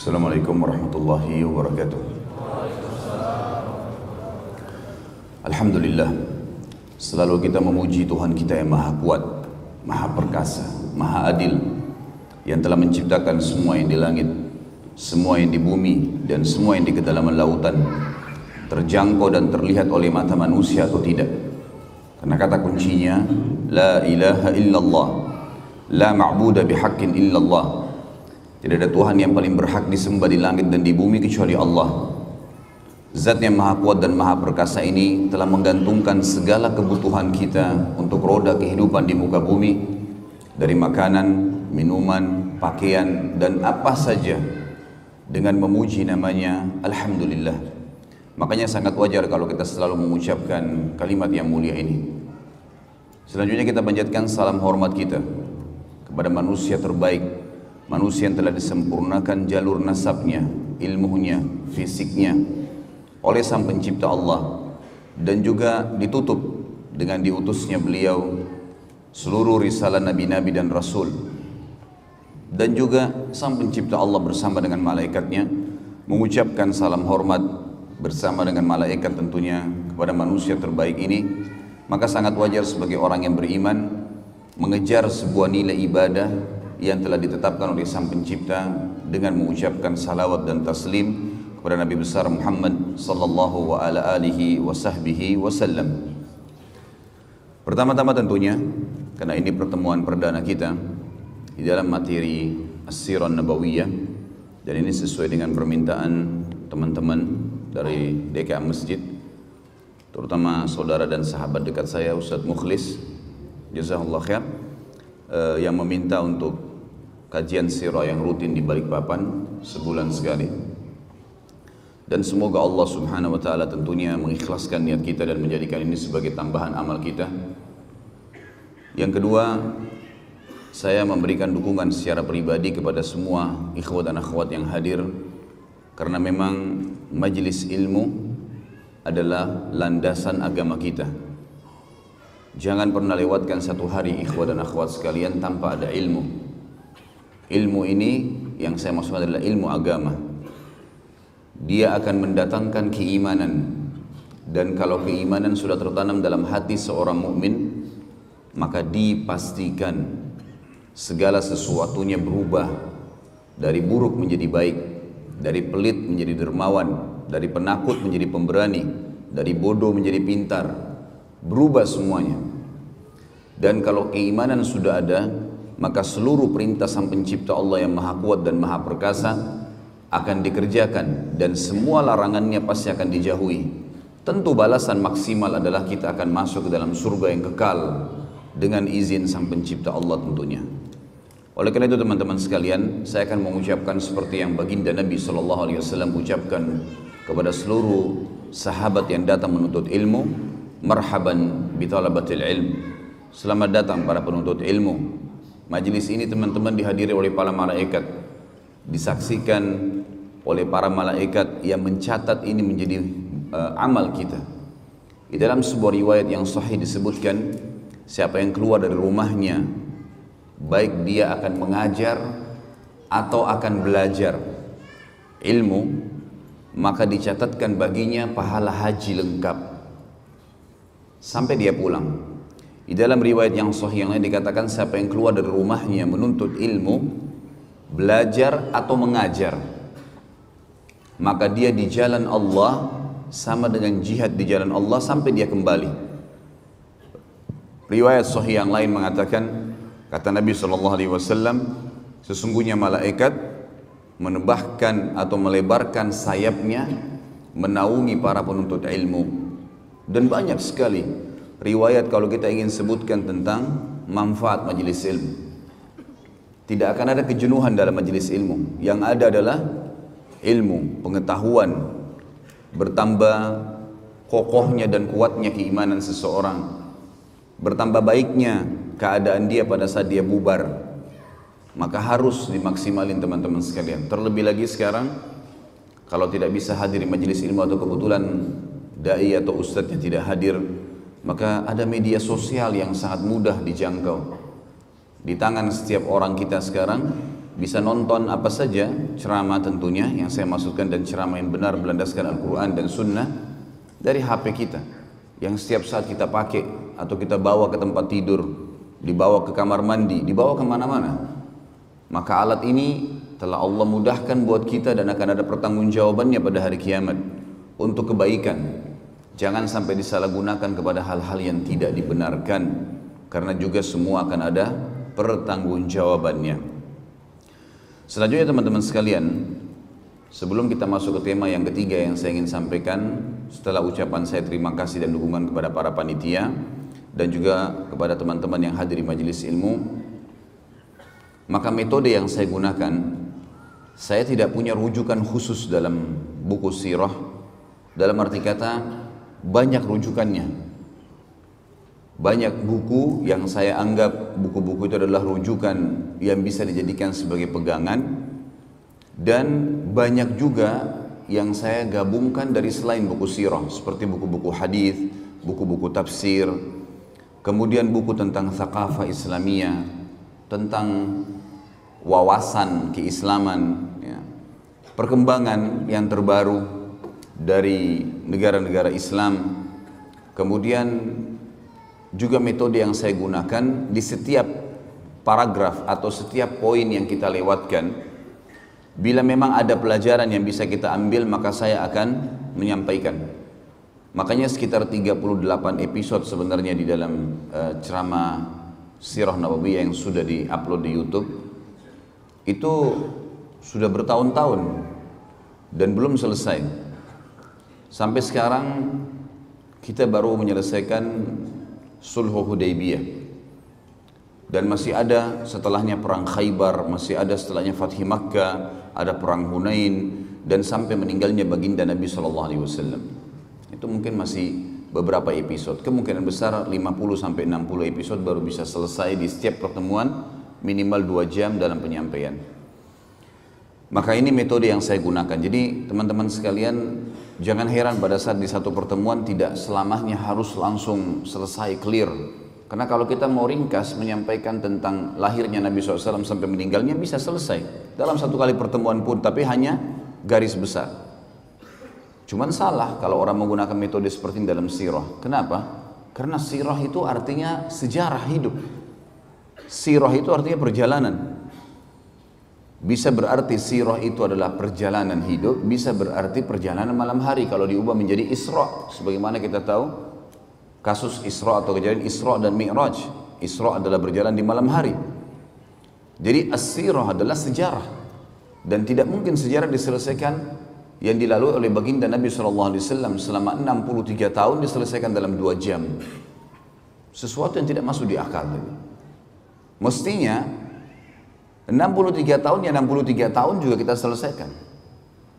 Assalamualaikum warahmatullahi wabarakatuh. Alhamdulillah, selalu kita memuji Tuhan kita yang maha kuat, maha perkasa, maha adil, yang telah menciptakan semua yang di langit, semua yang di bumi, dan semua yang di kedalaman lautan, terjangkau dan terlihat oleh mata manusia atau tidak. Karena kata kuncinya, La ilaha illallah, La ma'buda bihaqqin illallah. Tidak ada Tuhan yang paling berhak disembah di langit dan di bumi kecuali Allah. Zat yang maha kuat dan maha perkasa ini telah menggantungkan segala kebutuhan kita untuk roda kehidupan di muka bumi, dari makanan, minuman, pakaian, dan apa saja, dengan memuji namanya Alhamdulillah. Makanya sangat wajar kalau kita selalu mengucapkan kalimat yang mulia ini. Selanjutnya kita panjatkan salam hormat kita kepada manusia terbaik, manusia yang telah disempurnakan jalur nasabnya, ilmunya, fisiknya oleh Sang Pencipta Allah, dan juga ditutup dengan diutusnya beliau seluruh risalah nabi-nabi dan rasul. Dan juga Sang Pencipta Allah bersama dengan malaikatnya mengucapkan salam hormat bersama dengan malaikat tentunya kepada manusia terbaik ini. Maka sangat wajar sebagai orang yang beriman mengejar sebuah nilai ibadah yang telah ditetapkan oleh Sang Pencipta dengan mengucapkan salawat dan taslim kepada Nabi besar Muhammad sallallahu alaihi wasallam. Pertama-tama tentunya, karena ini pertemuan perdana kita di dalam materi As-Sirah Nabawiyah, dan ini sesuai dengan permintaan teman-teman dari DKA Masjid, terutama saudara dan sahabat dekat saya Ustadz Mukhlis, jazakallah khair, yang meminta untuk kajian sirah yang rutin di Balikpapan sebulan sekali. Dan semoga Allah subhanahu wa ta'ala tentunya mengikhlaskan niat kita dan menjadikan ini sebagai tambahan amal kita. Yang kedua, saya memberikan dukungan secara pribadi kepada semua ikhwat dan akhwat yang hadir, karena memang majelis ilmu adalah landasan agama kita. Jangan pernah lewatkan satu hari ikhwat dan akhwat sekalian tanpa ada ilmu. Ilmu ini yang saya maksud adalah ilmu agama. Dia akan mendatangkan keimanan, dan kalau keimanan sudah tertanam dalam hati seorang mukmin, maka dipastikan segala sesuatunya berubah dari buruk menjadi baik, dari pelit menjadi dermawan, dari penakut menjadi pemberani, dari bodoh menjadi pintar. Berubah semuanya. Dan kalau keimanan sudah ada, maka seluruh perintah Sang Pencipta Allah yang maha kuat dan maha perkasa akan dikerjakan, dan semua larangannya pasti akan dijauhi. Tentu balasan maksimal adalah kita akan masuk ke dalam surga yang kekal dengan izin Sang Pencipta Allah tentunya. Oleh karena itu teman-teman sekalian, saya akan mengucapkan seperti yang baginda Nabi SAW ucapkan kepada seluruh sahabat yang datang menuntut ilmu, marhaban bitalabatil ilm. Selamat datang para penuntut ilmu. Majelis ini teman-teman dihadiri oleh para malaikat, disaksikan oleh para malaikat yang mencatat ini menjadi amal kita. Di dalam sebuah riwayat yang sahih disebutkan, siapa yang keluar dari rumahnya, baik dia akan mengajar atau akan belajar ilmu, maka dicatatkan baginya pahala haji lengkap sampai dia pulang. Di dalam riwayat yang sahih yang lain dikatakan, siapa yang keluar dari rumahnya menuntut ilmu, belajar atau mengajar, maka dia di jalan Allah sama dengan jihad di jalan Allah sampai dia kembali. Riwayat sahih yang lain mengatakan, kata Nabi SAW, sesungguhnya malaikat menebahkan atau melebarkan sayapnya menaungi para penuntut ilmu. Dan banyak sekali riwayat kalau kita ingin sebutkan tentang manfaat majelis ilmu. Tidak akan ada kejenuhan dalam majelis ilmu. Yang ada adalah ilmu, pengetahuan, bertambah kokohnya dan kuatnya keimanan seseorang, bertambah baiknya keadaan dia pada saat dia bubar. Maka harus dimaksimalin teman-teman sekalian. Terlebih lagi sekarang, kalau tidak bisa hadir di majelis ilmu atau kebetulan dai atau ustadznya tidak hadir, maka ada media sosial yang sangat mudah dijangkau. Di tangan setiap orang kita sekarang bisa nonton apa saja ceramah tentunya yang saya maksudkan, dan ceramah yang benar berlandaskan Al-Quran dan Sunnah dari HP kita yang setiap saat kita pakai atau kita bawa ke tempat tidur, dibawa ke kamar mandi, dibawa kemana-mana. Maka alat ini telah Allah mudahkan buat kita dan akan ada pertanggungjawabannya pada hari kiamat untuk kebaikan. Jangan sampai disalahgunakan kepada hal-hal yang tidak dibenarkan, karena juga semua akan ada pertanggungjawabannya. Selanjutnya teman-teman sekalian, sebelum kita masuk ke tema yang ketiga yang saya ingin sampaikan, setelah ucapan saya terima kasih dan dukungan kepada para panitia dan juga kepada teman-teman yang hadir di majelis ilmu, maka metode yang saya gunakan, saya tidak punya rujukan khusus dalam buku sirah, dalam arti kata banyak rujukannya. Banyak buku yang saya anggap buku-buku itu adalah rujukan yang bisa dijadikan sebagai pegangan, dan banyak juga yang saya gabungkan dari selain buku sirah, seperti buku-buku hadis, buku-buku tafsir, kemudian buku tentang thaqafah Islamiyah, tentang wawasan keislaman, ya, perkembangan yang terbaru dari negara-negara Islam. Kemudian juga metode yang saya gunakan di setiap paragraf atau setiap poin yang kita lewatkan, bila memang ada pelajaran yang bisa kita ambil, maka saya akan menyampaikan. Makanya sekitar 38 episode sebenarnya di dalam ceramah Sirah Nabawiyah yang sudah di-upload di YouTube itu sudah bertahun-tahun dan belum selesai. Sampai sekarang kita baru menyelesaikan Sulhu Hudaybiyah, dan masih ada setelahnya perang Khaybar, masih ada setelahnya Fathi Makkah, ada perang Hunain, dan sampai meninggalnya baginda Nabi SAW. Itu mungkin masih beberapa episode, kemungkinan besar 50 sampai 60 episode baru bisa selesai di setiap pertemuan, minimal 2 jam dalam penyampaian. Maka ini metode yang saya gunakan. Jadi teman-teman sekalian, jangan heran pada saat di satu pertemuan tidak selamanya harus langsung selesai clear. Karena kalau kita mau ringkas menyampaikan tentang lahirnya Nabi SAW sampai meninggalnya, bisa selesai dalam satu kali pertemuan pun, tapi hanya garis besar. Cuman salah kalau orang menggunakan metode seperti ini dalam sirah. Kenapa? Karena sirah itu artinya sejarah hidup. Sirah itu artinya perjalanan. Bisa berarti sirah itu adalah perjalanan hidup, bisa berarti perjalanan malam hari kalau diubah menjadi Isra. Sebagaimana kita tahu kasus Isra atau kejadian Isra dan Mi'raj. Isra adalah berjalan di malam hari. Jadi as-sirah adalah sejarah, dan tidak mungkin sejarah diselesaikan yang dilalui oleh baginda Nabi SAW selama 63 tahun diselesaikan dalam 2 jam. Sesuatu yang tidak masuk di akal. Mestinya 63 tahun ya 63 tahun juga kita selesaikan,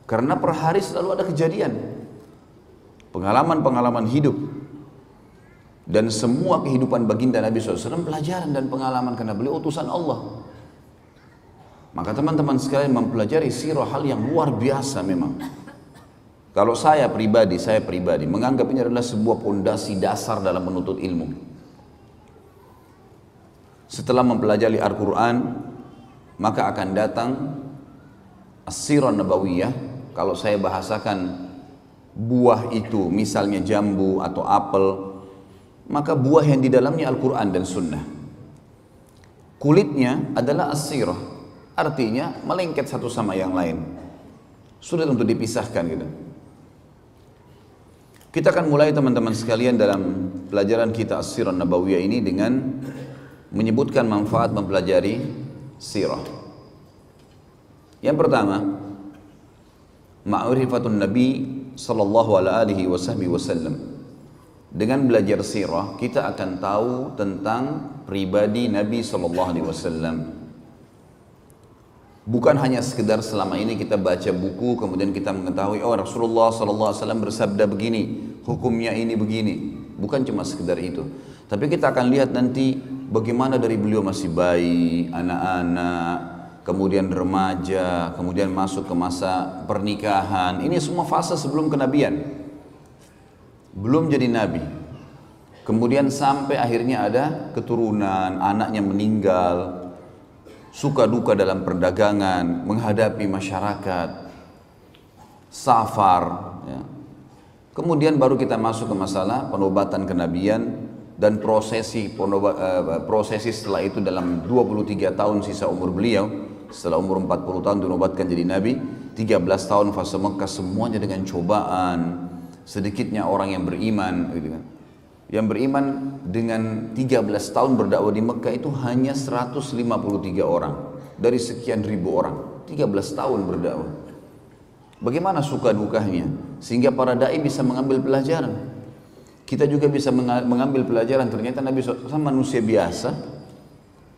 karena per hari selalu ada kejadian, pengalaman-pengalaman hidup, dan semua kehidupan baginda Nabi SAW pelajaran dan pengalaman, karena beliau utusan Allah. Maka teman-teman sekalian, mempelajari sirah hal yang luar biasa memang. Kalau saya pribadi menganggap ini adalah sebuah pondasi dasar dalam menuntut ilmu. Setelah mempelajari Al-Quran, maka akan datang As-Sirah Nabawiyah. Kalau saya bahasakan buah itu misalnya jambu atau apel, maka buah yang di dalamnya Al-Quran dan Sunnah. Kulitnya adalah As-Sirah, artinya melengket satu sama yang lain, sulit untuk dipisahkan gitu. Kita akan mulai teman-teman sekalian dalam pelajaran kita As-Sirah Nabawiyah ini dengan menyebutkan manfaat mempelajari sirah. Yang pertama, ma'rifatun Nabi sallallahu alaihi wasallam. Dengan belajar sirah, kita akan tahu tentang pribadi Nabi sallallahu alaihi wasallam. Bukan hanya sekedar selama ini kita baca buku kemudian kita mengetahui oh Rasulullah sallallahu alaihi wasallam bersabda begini, hukumnya ini begini. Bukan cuma sekedar itu. Tapi kita akan lihat nanti bagaimana dari beliau masih bayi, anak-anak, kemudian remaja, kemudian masuk ke masa pernikahan. Ini semua fase sebelum kenabian. Belum jadi nabi. Kemudian sampai akhirnya ada keturunan, anaknya meninggal. suka duka dalam perdagangan, menghadapi masyarakat, safar, ya. Kemudian baru kita masuk ke masalah penobatan kenabian dan prosesi setelah itu dalam 23 tahun sisa umur beliau. Setelah umur 40 tahun dinobatkan jadi nabi, 13 tahun fase Mekah semuanya dengan cobaan, sedikitnya orang yang beriman, gitu kan. Yang beriman dengan 13 tahun berdakwah di Mekah itu hanya 153 orang dari sekian ribu orang, 13 tahun berdakwah. Bagaimana suka dukanya sehingga para dai bisa mengambil pelajaran. Kita juga bisa mengambil pelajaran. Ternyata Nabi SAW manusia biasa.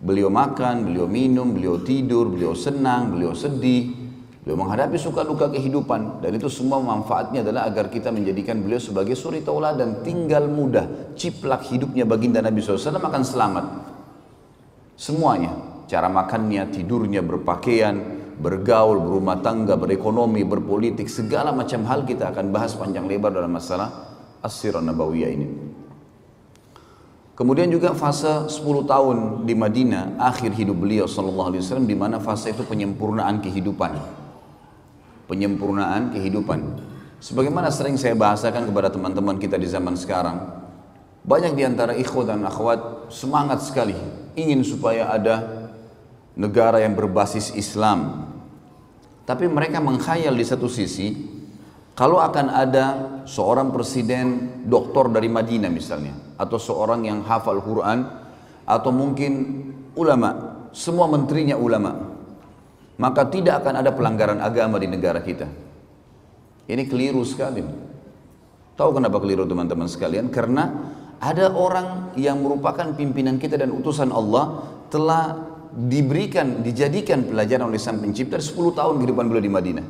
Beliau makan, beliau minum, beliau tidur, beliau senang, beliau sedih, beliau menghadapi suka duka kehidupan. Dan itu semua manfaatnya adalah agar kita menjadikan beliau sebagai suri tauladan. Tinggal mudah, ciplak hidupnya baginda Nabi SAW akan selamat. Semuanya, cara makannya, tidurnya, berpakaian, bergaul, berumah tangga, berekonomi, berpolitik, segala macam hal kita akan bahas panjang lebar dalam masalah As-Sirah Nabawiyah ini. Kemudian juga fase 10 tahun di Madinah, akhir hidup beliau sallallahu alaihi wasallam, di mana fase itu penyempurnaan kehidupan. Penyempurnaan kehidupan. Sebagaimana sering saya bahasakan kepada teman-teman kita di zaman sekarang, banyak di antara ikhwah dan akhwat semangat sekali ingin supaya ada negara yang berbasis Islam. Tapi mereka mengkhayal di satu sisi, kalau akan ada seorang presiden doktor dari Madinah misalnya, atau seorang yang hafal Quran, atau mungkin ulama, semua menterinya ulama, maka tidak akan ada pelanggaran agama di negara kita. Ini keliru sekali. Tahu kenapa keliru teman-teman sekalian? Karena ada orang yang merupakan pimpinan kita dan utusan Allah telah dijadikan pelajaran oleh Sang Pencipta 10 tahun kehidupan beliau di Madinah.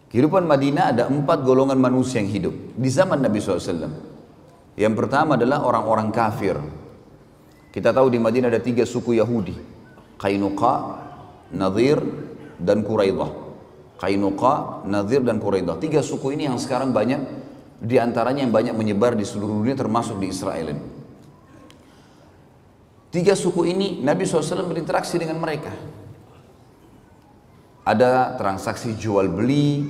Kehidupan Madinah ada 4 golongan manusia yang hidup di zaman Nabi SAW. Yang pertama adalah orang-orang kafir. Kita tahu di Madinah ada 3 suku Yahudi, Qainuqa, Nadhir, dan Quraidah. Qainuqa, Nadhir, dan Quraidah. 3 suku ini yang sekarang banyak, di antaranya yang banyak menyebar di seluruh dunia termasuk di Israel ini. 3 suku ini Nabi SAW berinteraksi dengan mereka. Ada transaksi jual beli,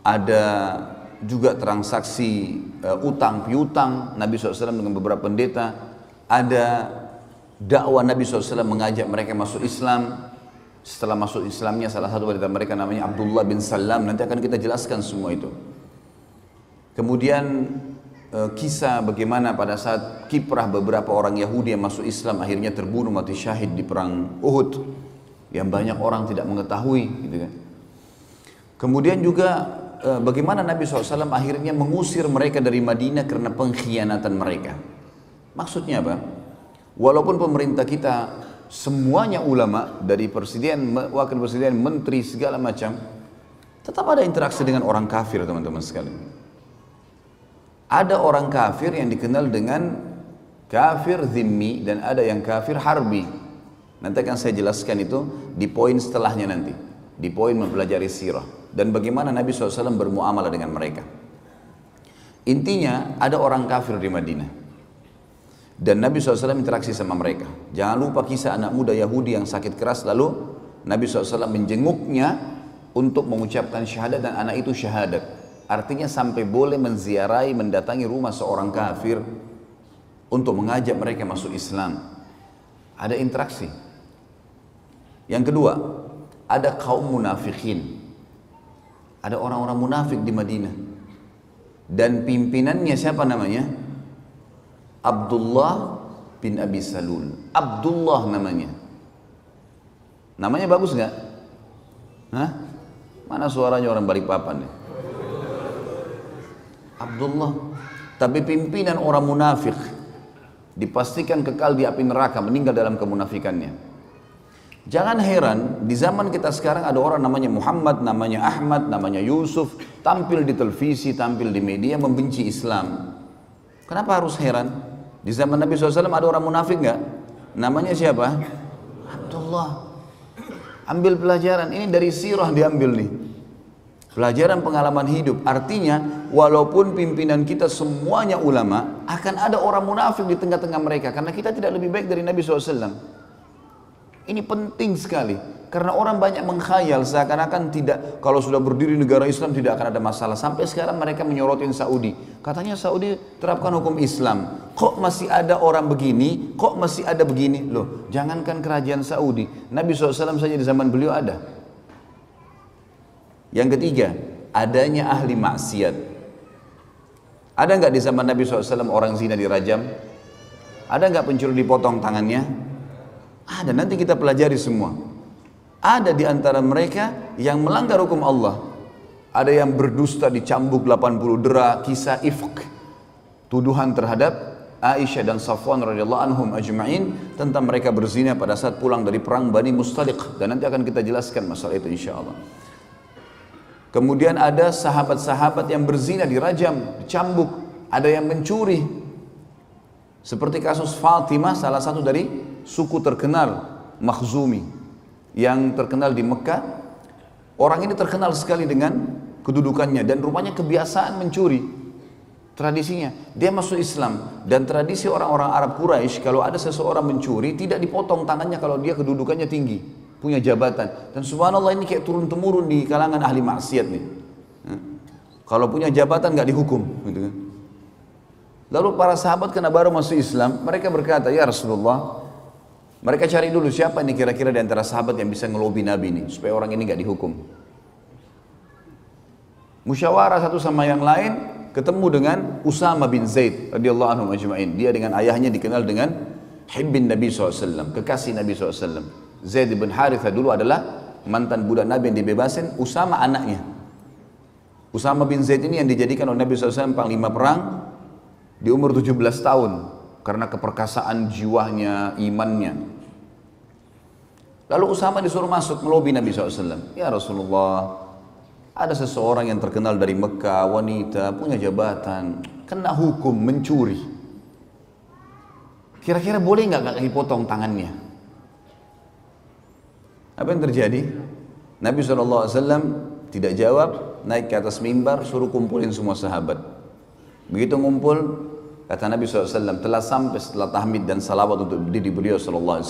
ada juga transaksi utang piutang Nabi SAW dengan beberapa pendeta, ada dakwah Nabi SAW mengajak mereka masuk Islam. Setelah masuk Islamnya salah satu dari mereka namanya Abdullah bin Salam, nanti akan kita jelaskan semua itu. Kemudian kisah bagaimana pada saat kiprah beberapa orang Yahudi yang masuk Islam akhirnya terbunuh mati syahid di perang Uhud yang banyak orang tidak mengetahui, gitu kan. Kemudian juga bagaimana Nabi SAW akhirnya mengusir mereka dari Madinah karena pengkhianatan mereka. Maksudnya apa? Walaupun pemerintah kita semuanya ulama, dari presiden, wakil presiden, menteri, segala macam, tetap ada interaksi dengan orang kafir teman-teman sekalian. Ada orang kafir yang dikenal dengan kafir zimmi dan ada yang kafir harbi. Nanti akan saya jelaskan itu di poin setelahnya nanti, di poin mempelajari sirah dan bagaimana Nabi SAW bermuamalah dengan mereka. Intinya ada orang kafir di Madinah dan Nabi SAW interaksi sama mereka. Jangan lupa kisah anak muda Yahudi yang sakit keras, lalu Nabi SAW menjenguknya untuk mengucapkan syahadat dan anak itu syahadat. Artinya sampai boleh menziarahi, mendatangi rumah seorang kafir untuk mengajak mereka masuk Islam. Ada interaksi. Yang kedua, ada kaum munafikin. Ada orang-orang munafik di Madinah. Dan pimpinannya siapa namanya? Abdullah bin Abi Salul. Abdullah namanya. Namanya bagus nggak? Hah? Mana suaranya orang Balikpapan nih? Abdullah. Tapi pimpinan orang munafik, dipastikan kekal di api neraka, meninggal dalam kemunafikannya. Jangan heran di zaman kita sekarang ada orang namanya Muhammad, namanya Ahmad, namanya Yusuf, tampil di televisi, tampil di media membenci Islam. Kenapa harus heran? Di zaman Nabi SAW ada orang munafik nggak? Namanya siapa? Abdullah. Ambil pelajaran, ini dari sirah diambil nih. Pelajaran pengalaman hidup. Artinya walaupun pimpinan kita semuanya ulama, akan ada orang munafik di tengah-tengah mereka karena kita tidak lebih baik dari Nabi SAW. Ini penting sekali. Karena orang banyak mengkhayal seakan-akan tidak, kalau sudah berdiri negara Islam tidak akan ada masalah. Sampai sekarang mereka menyorotin Saudi. Katanya Saudi terapkan hukum Islam. Kok masih ada orang begini? Kok masih ada begini? Loh, jangankan kerajaan Saudi. Nabi SAW saja di zaman beliau ada. Yang ketiga, adanya ahli maksiat. Ada nggak di zaman Nabi SAW orang zina dirajam? Ada nggak pencuri dipotong tangannya? Ada, nanti kita pelajari semua. Ada di antara mereka yang melanggar hukum Allah. Ada yang berdusta dicambuk 80 dera, kisah ifk. Tuduhan terhadap Aisyah dan Safwan radhiyallahu anhum ajma'in tentang mereka berzina pada saat pulang dari perang Bani Mustaliq. Dan nanti akan kita jelaskan masalah itu insyaAllah. Kemudian ada sahabat-sahabat yang berzina dirajam, dicambuk. Ada yang mencuri. Seperti kasus Fatimah, salah satu dari suku terkenal Makhzumi yang terkenal di Mekah. Orang ini terkenal sekali dengan kedudukannya dan rupanya kebiasaan mencuri. Tradisinya, dia masuk Islam dan tradisi orang-orang Arab Quraisy kalau ada seseorang mencuri tidak dipotong tangannya kalau dia kedudukannya tinggi, punya jabatan. Dan subhanallah ini kayak turun-temurun di kalangan ahli maksiat nih. Kalau punya jabatan nggak dihukum, gitu kan. Lalu para sahabat karena baru masuk Islam, mereka berkata, ya Rasulullah, mereka cari dulu siapa ini kira-kira di antara sahabat yang bisa ngelobi Nabi ini supaya orang ini nggak dihukum. Musyawarah satu sama yang lain, ketemu dengan Usama bin Zaid radhiyallahu anhu ajma'in. Dia dengan ayahnya dikenal dengan Hibbin Nabi SAW, kekasih Nabi SAW. Zaid bin Harithah dulu adalah mantan budak Nabi yang dibebasin, Usama anaknya. Usama bin Zaid ini yang dijadikan oleh Nabi SAW panglima perang di umur 17 tahun karena keperkasaan jiwanya, imannya. Lalu Usama disuruh masuk melobi Nabi SAW. Ya Rasulullah, ada seseorang yang terkenal dari Mekah, wanita, punya jabatan, kena hukum mencuri. Kira-kira boleh nggak dipotong tangannya? Apa yang terjadi? Nabi SAW tidak jawab, naik ke atas mimbar, suruh kumpulin semua sahabat. Begitu ngumpul, kata Nabi SAW, telah sampai setelah tahmid dan salawat untuk diri beliau SAW,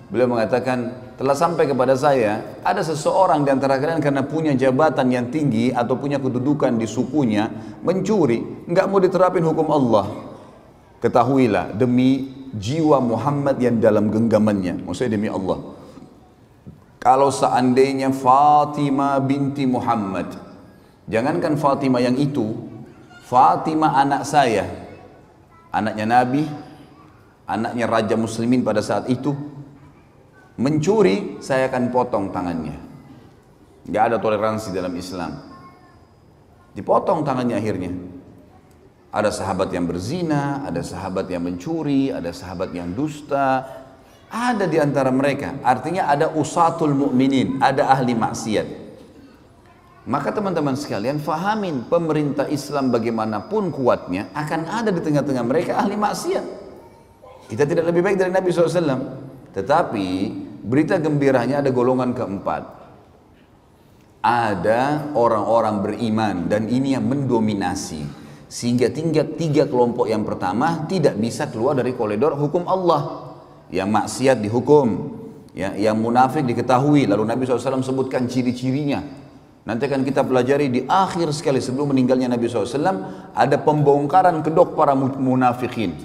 beliau mengatakan, telah sampai kepada saya, ada seseorang di antara kalian karena punya jabatan yang tinggi atau punya kedudukan di sukunya, mencuri, nggak mau diterapin hukum Allah. Ketahuilah, demi jiwa Muhammad yang dalam genggamannya, maksudnya demi Allah. Kalau seandainya Fatimah binti Muhammad, jangankan Fatimah yang itu, Fatimah anak saya, anaknya Nabi, anaknya Raja Muslimin pada saat itu, mencuri, saya akan potong tangannya. Gak ada toleransi dalam Islam. Dipotong tangannya akhirnya. Ada sahabat yang berzina, ada sahabat yang mencuri, ada sahabat yang dusta. Ada di antara mereka. Artinya ada usatul mu'minin, ada ahli maksiat. Maka teman-teman sekalian fahamin, pemerintah Islam bagaimanapun kuatnya akan ada di tengah-tengah mereka ahli maksiat. Kita tidak lebih baik dari Nabi SAW. Tetapi berita gembiranya ada golongan keempat. Ada orang-orang beriman dan ini yang mendominasi. Sehingga tiga kelompok yang pertama tidak bisa keluar dari koridor hukum Allah. Yang maksiat dihukum, yang munafik diketahui. Lalu Nabi SAW sebutkan ciri-cirinya. Nanti akan kita pelajari di akhir sekali sebelum meninggalnya Nabi SAW. Ada pembongkaran kedok para munafikin.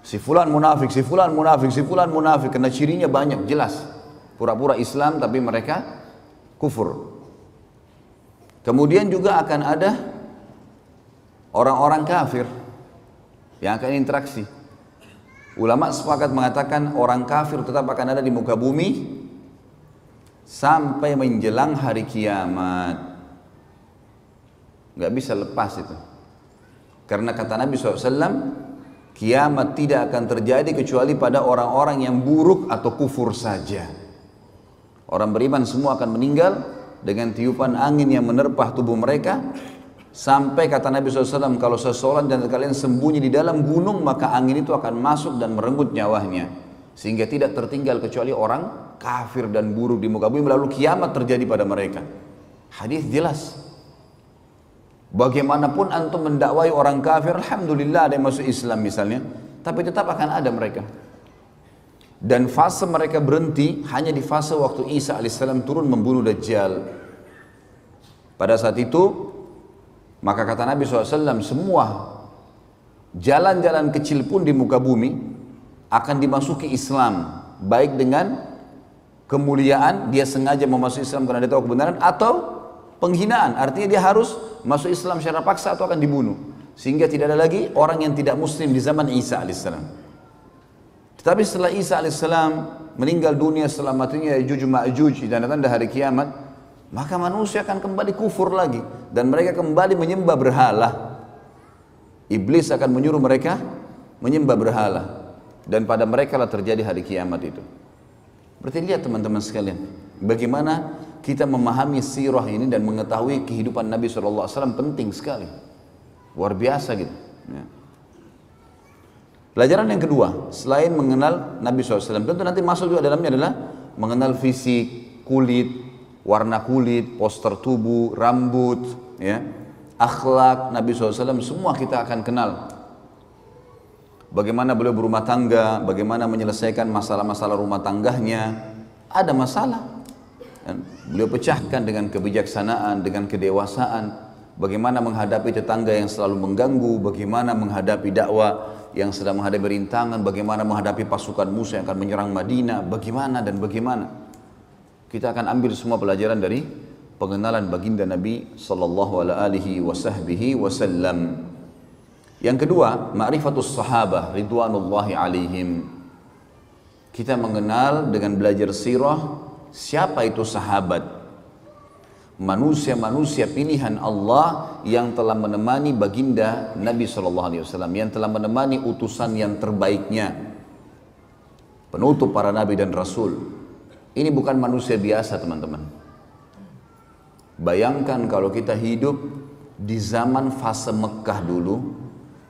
Si fulan munafik, si fulan munafik, si fulan munafik. Karena cirinya banyak, jelas. Pura-pura Islam tapi mereka kufur. Kemudian juga akan ada orang-orang kafir yang akan interaksi. Ulama sepakat mengatakan orang kafir tetap akan ada di muka bumi sampai menjelang hari kiamat. Gak bisa lepas itu. Karena kata Nabi SAW, kiamat tidak akan terjadi kecuali pada orang-orang yang buruk atau kufur saja. Orang beriman semua akan meninggal dengan tiupan angin yang menerpah tubuh mereka. Sampai kata Nabi SAW, kalau seseorang dan kalian sembunyi di dalam gunung, maka angin itu akan masuk dan merenggut nyawanya. Sehingga tidak tertinggal kecuali orang kafir dan buruk di muka bumi, lalu kiamat terjadi pada mereka. Hadis jelas. Bagaimanapun antum mendakwai orang kafir, alhamdulillah ada yang masuk Islam misalnya, tapi tetap akan ada mereka. Dan fase mereka berhenti hanya di fase waktu Isa alaihissalam turun membunuh Dajjal. Pada saat itu, maka kata Nabi SAW, semua jalan-jalan kecil pun di muka bumi akan dimasuki Islam. Baik dengan kemuliaan, dia sengaja memasuki Islam karena dia tahu kebenaran, atau penghinaan, artinya dia harus masuk Islam secara paksa atau akan dibunuh. Sehingga tidak ada lagi orang yang tidak muslim di zaman Isa alaihissalam. Tetapi setelah Isa alaihissalam meninggal dunia, setelah matinya Ya'juj Ma'juj, tanda-tanda hari kiamat, maka manusia akan kembali kufur lagi dan mereka kembali menyembah berhala. Iblis akan menyuruh mereka menyembah berhala dan pada mereka lah terjadi hari kiamat itu. Berarti lihat teman-teman sekalian, bagaimana kita memahami sirah ini dan mengetahui kehidupan Nabi SAW penting sekali, luar biasa gitu. Ya. Pelajaran yang kedua, selain mengenal Nabi SAW, tentu nanti masuk juga dalamnya adalah mengenal fisik, kulit, warna kulit, postur tubuh, rambut, ya, akhlak Nabi SAW, semua kita akan kenal. Bagaimana beliau berumah tangga, bagaimana menyelesaikan masalah-masalah rumah tangganya. Ada masalah, beliau pecahkan dengan kebijaksanaan, dengan kedewasaan. Bagaimana menghadapi tetangga yang selalu mengganggu, bagaimana menghadapi dakwah yang sedang menghadapi rintangan, bagaimana menghadapi pasukan musuh yang akan menyerang Madinah, bagaimana dan bagaimana. Kita akan ambil semua pelajaran dari pengenalan baginda Nabi sallallahu alaihi wasallam. Yang kedua, ma'rifatus sahabah ridwanullahi alaihim. Kita mengenal dengan belajar sirah siapa itu sahabat. Manusia-manusia pilihan Allah yang telah menemani baginda Nabi SAW, yang telah menemani utusan yang terbaiknya, penutup para nabi dan rasul. Ini bukan manusia biasa teman-teman. Bayangkan kalau kita hidup di zaman fase Mekah dulu,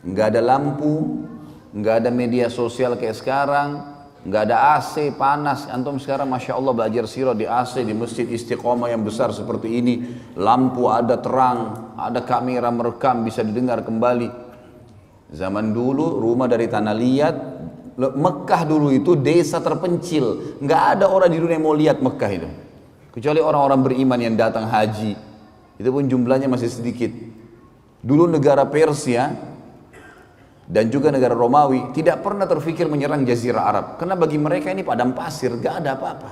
nggak ada lampu, nggak ada media sosial kayak sekarang, nggak ada AC panas. Antum sekarang Masya Allah belajar sirah di AC di Masjid Istiqomah yang besar seperti ini, lampu ada, terang, ada kamera merekam, bisa didengar kembali. Zaman dulu rumah dari tanah liat, Mekah dulu itu desa terpencil, nggak ada orang di dunia yang mau lihat Mekah itu, kecuali orang-orang beriman yang datang haji, itu pun jumlahnya masih sedikit. Dulu negara Persia dan juga negara Romawi tidak pernah terfikir menyerang Jazirah Arab, karena bagi mereka ini padang pasir, gak ada apa-apa,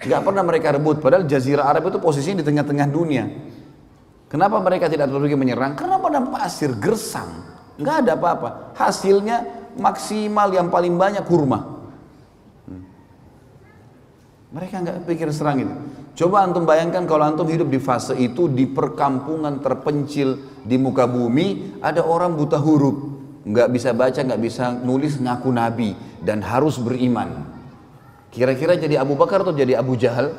gak pernah mereka rebut. Padahal Jazirah Arab itu posisinya di tengah-tengah dunia. Kenapa mereka tidak terfikir menyerang? Karena padang pasir, gersang, gak ada apa-apa. Hasilnya maksimal yang paling banyak kurma. Mereka gak pikir serang itu. Coba antum bayangkan kalau antum hidup di fase itu, di perkampungan terpencil di muka bumi, ada orang buta huruf, nggak bisa baca, nggak bisa nulis, ngaku nabi dan harus beriman. Kira-kira jadi Abu Bakar atau jadi Abu Jahal?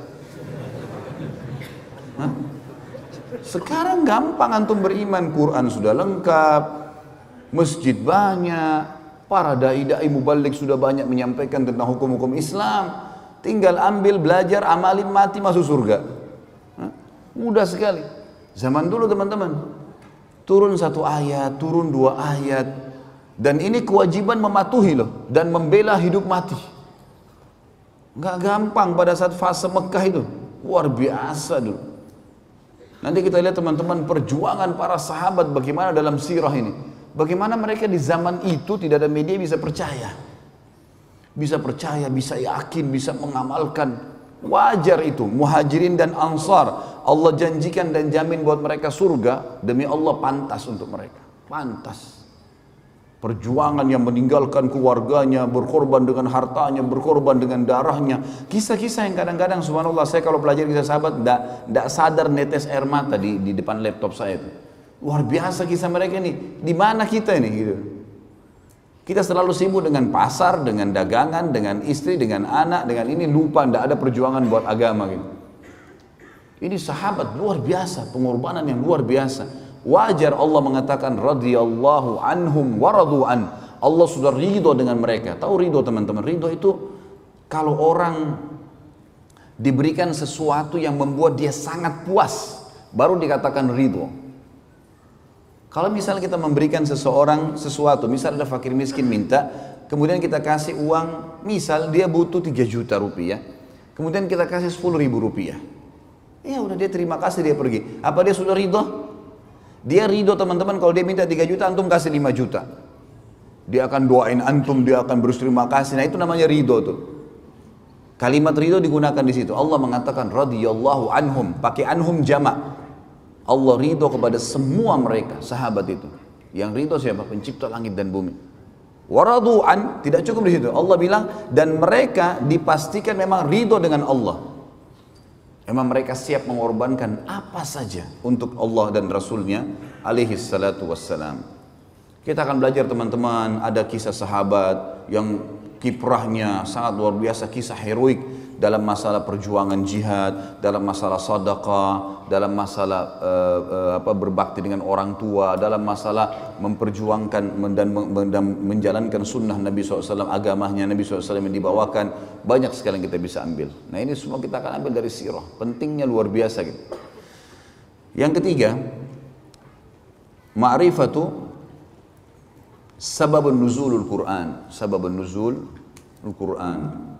Hah? Sekarang gampang antum beriman, Quran sudah lengkap, masjid banyak, para dai-dai mubalik sudah banyak menyampaikan tentang hukum-hukum Islam. Tinggal ambil, belajar, amalin, mati, masuk surga. Mudah sekali. Zaman dulu teman-teman, turun satu ayat, turun dua ayat, dan ini kewajiban mematuhi loh, dan membela hidup mati. Nggak gampang pada saat fase Mekah itu, luar biasa dulu. Nanti kita lihat teman-teman perjuangan para sahabat bagaimana dalam sirah ini. Bagaimana mereka di zaman itu tidak ada media bisa percaya. Bisa percaya, bisa yakin, bisa mengamalkan. Wajar itu, muhajirin dan ansar, Allah janjikan dan jamin buat mereka surga, demi Allah pantas untuk mereka, pantas. Perjuangan yang meninggalkan keluarganya, berkorban dengan hartanya, berkorban dengan darahnya. Kisah-kisah yang kadang-kadang subhanallah, saya kalau pelajari kisah sahabat tidak sadar netes air mata di depan laptop saya itu. Luar biasa kisah mereka ini. Di mana kita ini gitu. Kita selalu sibuk dengan pasar, dengan dagangan, dengan istri, dengan anak, dengan ini, lupa tidak ada perjuangan buat agama gitu. Ini sahabat luar biasa, pengorbanan yang luar biasa. Wajar Allah mengatakan radhiyallahu anhum wa radu'an. Allah sudah ridho dengan mereka. Tahu ridho teman-teman? Ridho itu kalau orang diberikan sesuatu yang membuat dia sangat puas, baru dikatakan ridho. Kalau misalnya kita memberikan seseorang sesuatu, misalnya ada fakir miskin minta, kemudian kita kasih uang, misal dia butuh 3 juta rupiah, kemudian kita kasih 10.000 rupiah. Ya udah, dia terima kasih, dia pergi. Apa dia sudah ridho? Dia ridho teman-teman kalau dia minta 3 juta, antum kasih 5 juta. Dia akan doain antum, dia akan berterima kasih. Nah itu namanya ridho tuh. Kalimat ridho digunakan di situ. Allah mengatakan radhiyallahu anhum, pakai anhum jamak. Allah ridho kepada semua mereka, sahabat itu. Yang ridho siapa? Pencipta langit dan bumi. Waradu'an, tidak cukup di situ. Allah bilang dan mereka dipastikan memang ridho dengan Allah. Memang mereka siap mengorbankan apa saja untuk Allah dan Rasulnya alaihi salatu wassalam. Kita akan belajar teman-teman, ada kisah sahabat yang kiprahnya sangat luar biasa, kisah heroik dalam masalah perjuangan jihad, dalam masalah sedekah, dalam masalah berbakti dengan orang tua, dalam masalah memperjuangkan dan menjalankan sunnah Nabi SAW, agamanya Nabi SAW yang dibawakan. Banyak sekali yang kita bisa ambil. Nah ini semua kita akan ambil dari sirah, pentingnya luar biasa gitu. Yang ketiga, ma'rifatu sababun nuzulul Quran, sababun nuzulul Quran.